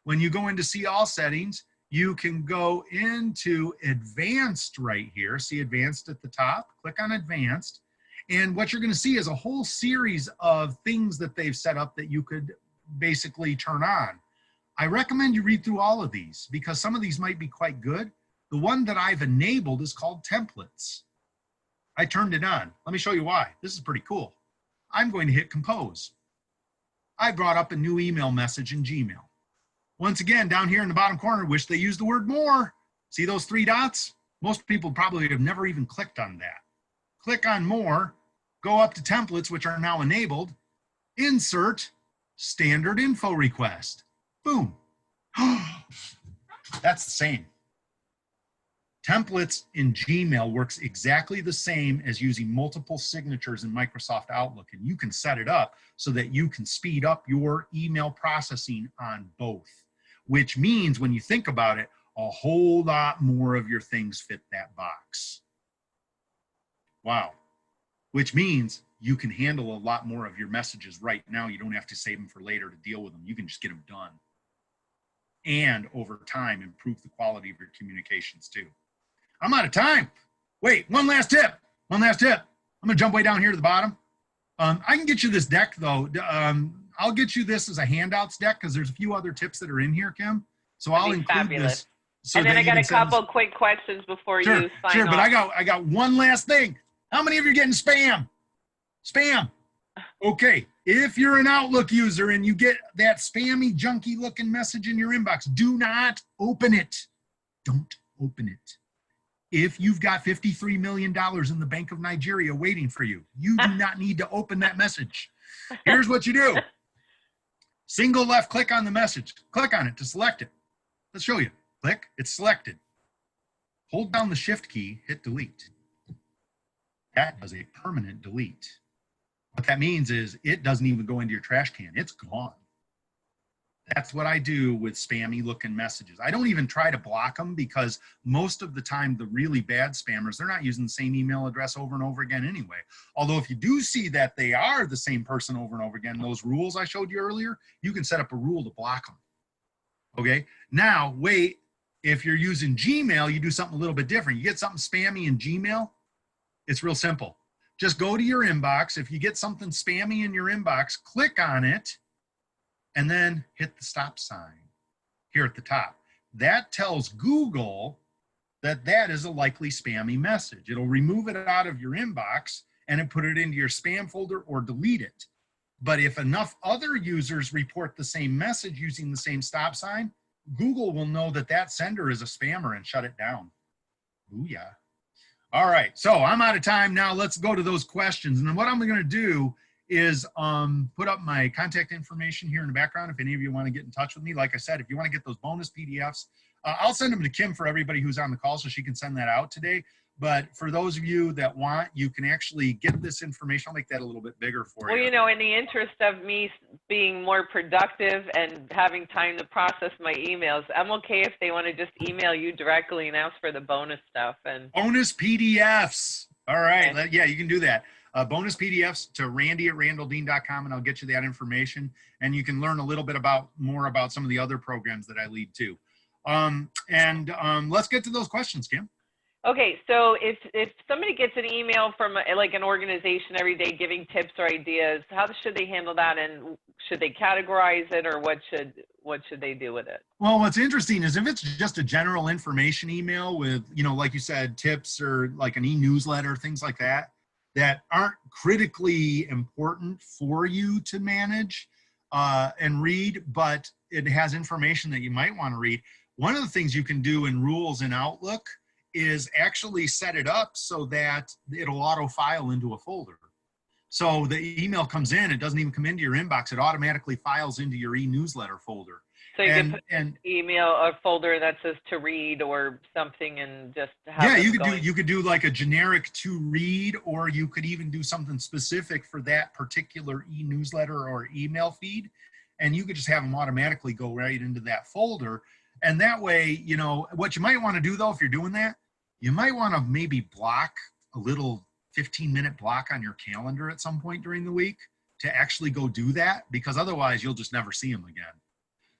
When you go into see all settings, you can go into advanced right here. See advanced at the top, click on advanced. And what you're going to see is a whole series of things that they've set up that you could basically turn on. I recommend you read through all of these because some of these might be quite good. The one that I've enabled is called templates. I turned it on. Let me show you why. This is pretty cool. I'm going to hit compose. I brought up a new email message in Gmail. Once again, down here in the bottom corner, wish they used the word more. See those 3 dots? Most people probably have never even clicked on that. Click on more, go up to templates, which are now enabled, insert standard info request. Boom. That's the same. Templates in Gmail works exactly the same as using multiple signatures in Microsoft Outlook, and you can set it up so that you can speed up your email processing on both, which means when you think about it, a whole lot more of your things fit that box. Wow. Which means you can handle a lot more of your messages right now. You don't have to save them for later to deal with them. You can just get them done. And over time, improve the quality of your communications too. I'm out of time. Wait, one last tip. I'm gonna jump way down here to the bottom. I can get you this deck though. I'll get you this as a handouts deck because there's a few other tips that are in here, Kim. So I'll include fabulous. this. So and then I got a couple quick questions before you sign off. Sure, but I got one last thing. How many of you are getting spam? Spam. Okay, if you're an Outlook user and you get that spammy, junky looking message in your inbox, do not open it. Don't open it. If you've got $53 million in the Bank of Nigeria waiting for you, you do not need to open that message. Here's what you do. Single left click on the message. Click on it to select it. Let's show you. Click, it's selected. Hold down the shift key, hit delete. That does a permanent delete. What that means is it doesn't even go into your trash can. It's gone. That's what I do with spammy looking messages. I don't even try to block them because most of the time, the really bad spammers, they're not using the same email address over and over again anyway. Although if you do see that they are the same person over and over again, those rules I showed you earlier, you can set up a rule to block them. Okay, now wait, if you're using Gmail, you do something a little bit different. You get something spammy in Gmail, it's real simple. Just go to your inbox. If you get something spammy in your inbox, click on it, and then hit the stop sign here at the top. That tells Google that that is a likely spammy message. It'll remove it out of your inbox and put it into your spam folder or delete it. But if enough other users report the same message using the same stop sign, Google will know that that sender is a spammer and shut it down. Booyah. All right, so I'm out of time now. Let's go to those questions. And then what I'm going to do is put up my contact information here in the background if any of you want to get in touch with me. Like I said, if you want to get those bonus PDFs, I'll send them to Kim for everybody who's on the call so she can send that out today. But for those of you that want, you can actually get this information. I'll make that a little bit bigger for you. Well, you know, in the interest of me being more productive and having time to process my emails, I'm okay if they want to just email you directly and ask for the bonus stuff. And bonus PDFs. All right. Okay. Yeah, you can do that. Bonus PDFs to randy@randalldean.com, and I'll get you that information. And you can learn a little bit more about some of the other programs that I lead too. Let's get to those questions, Kim. Okay, so if somebody gets an email from like an organization every day giving tips or ideas, how should they handle that, and should they categorize it, or what should they do with it? Well, what's interesting is if it's just a general information email with, you know, like you said, tips or like an e-newsletter, things like that, that aren't critically important for you to manage and read, but it has information that you might want to read. One of the things you can do in rules in Outlook is actually set it up so that it'll auto file into a folder. So the email comes in, it doesn't even come into your inbox, it automatically files into your e-newsletter folder. So you can put an email, a folder that says to read or something, and just have you could do like a generic to read, or you could even do something specific for that particular e-newsletter or email feed, and you could just have them automatically go right into that folder. And that way, you know, what you might want to do though, if you're doing that, you might want to maybe block a little 15-minute block on your calendar at some point during the week to actually go do that, because otherwise you'll just never see them again.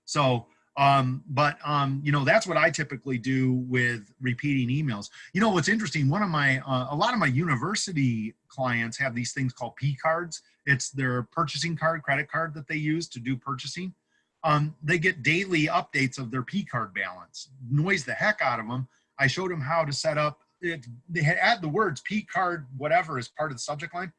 So, you know, that's what I typically do with repeating emails. You know, what's interesting, a lot of my university clients have these things called P cards. It's their purchasing card, credit card that they use to do purchasing. They get daily updates of their P card balance. Noise the heck out of them. I showed them how to set up it. They add the words P card whatever as part of the subject line.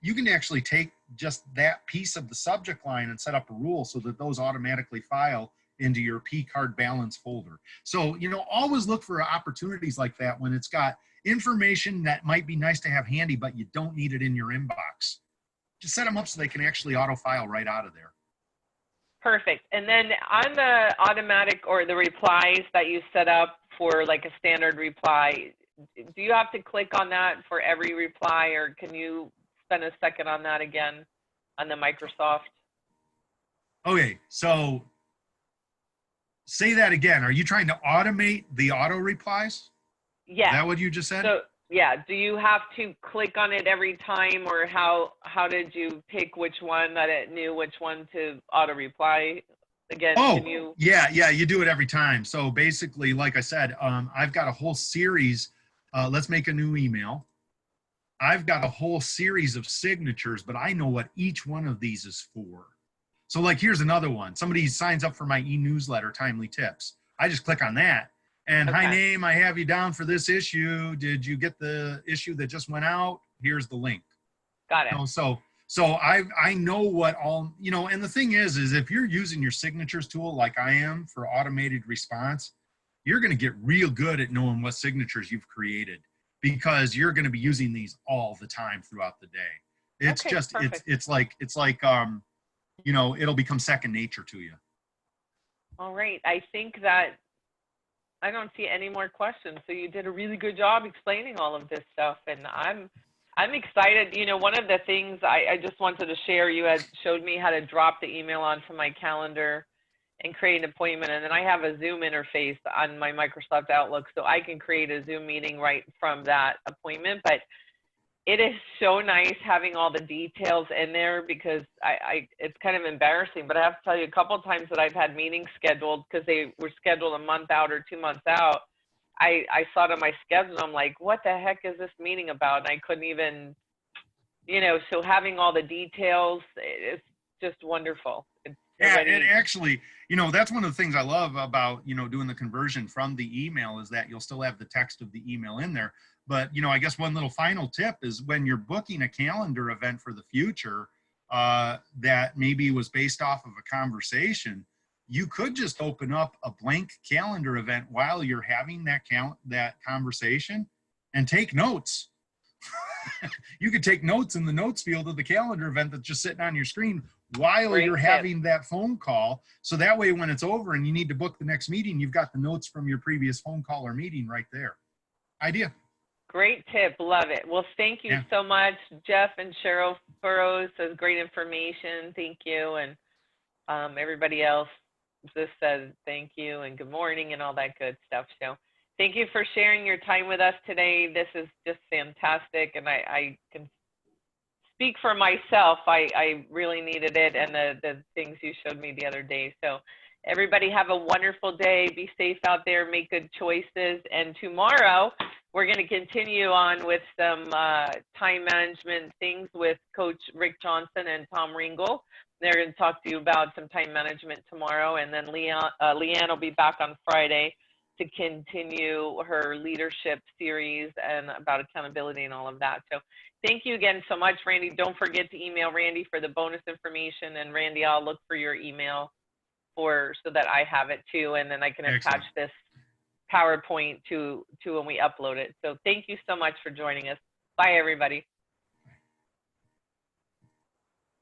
You can actually take just that piece of the subject line and set up a rule so that those automatically file into your P card balance folder. So, you know, always look for opportunities like that when it's got information that might be nice to have handy, but you don't need it in your inbox. Just set them up so they can actually auto file right out of there. Perfect. And then on the automatic or the replies that you set up for like a standard reply, do you have to click on that for every reply, or can you spend a second on that again on the Microsoft? Okay, so say that again. Are you trying to automate the auto replies? Yeah. Is that what you just said? So, yeah, do you have to click on it every time, or how did you pick which one that it knew which one to auto reply again? Oh, yeah, you do it every time. So basically, like I said, I've got a whole series. Let's make a new email. I've got a whole series of signatures, but I know what each one of these is for. So like, here's another one. Somebody signs up for my e-newsletter, Timely Tips. I just click on that. And okay. Hi, name, I have you down for this issue. Did you get the issue that just went out? Here's the link. Got it. You know, so I know what all, you know, and the thing is if you're using your signatures tool like I am for automated response, you're going to get real good at knowing what signatures you've created, because you're going to be using these all the time throughout the day. It's okay, just, perfect. it's like, you know, it'll become second nature to you. All right. I think that I don't see any more questions. So you did a really good job explaining all of this stuff, and I'm excited. You know, one of the things I just wanted to share, you had showed me how to drop the email onto my calendar and create an appointment, and then I have a Zoom interface on my Microsoft Outlook, so I can create a Zoom meeting right from that appointment. But it is so nice having all the details in there, because it's kind of embarrassing, but I have to tell you, a couple of times that I've had meetings scheduled because they were scheduled a month out or 2 months out, I saw it on my schedule and I'm like, what the heck is this meeting about? And I couldn't even, you know, so having all the details, it's just wonderful. It's Yeah, already it actually, that's one of the things I love about, doing the conversion from the email, is that you'll still have the text of the email in there. But, I guess one little final tip is, when you're booking a calendar event for the future, that maybe was based off of a conversation, you could just open up a blank calendar event while you're having that conversation and take notes. You could take notes in the notes field of the calendar event that's just sitting on your screen while great you're tip. having that phone call. So that way, when it's over and you need to book the next meeting, you've got the notes from your previous phone call or meeting right there. Idea. Great tip. Love it. Well, thank you so much, Jeff and Cheryl Furrows. That's great information. Thank you. And everybody else just says thank you and good morning and all that good stuff. So thank you for sharing your time with us today. This is just fantastic. And I can speak for myself. I really needed it, and the things you showed me the other day. So everybody have a wonderful day. Be safe out there. Make good choices. And tomorrow, we're going to continue on with some time management things with Coach Rick Johnson and Tom Ringel. They're going to talk to you about some time management tomorrow. And then Leanne will be back on Friday to continue her leadership series and about accountability and all of that. So thank you again so much, Randy. Don't forget to email Randy for the bonus information. And Randy, I'll look for your email so that I have it too. And then I can attach this PowerPoint to when we upload it. So thank you so much for joining us. Bye, everybody.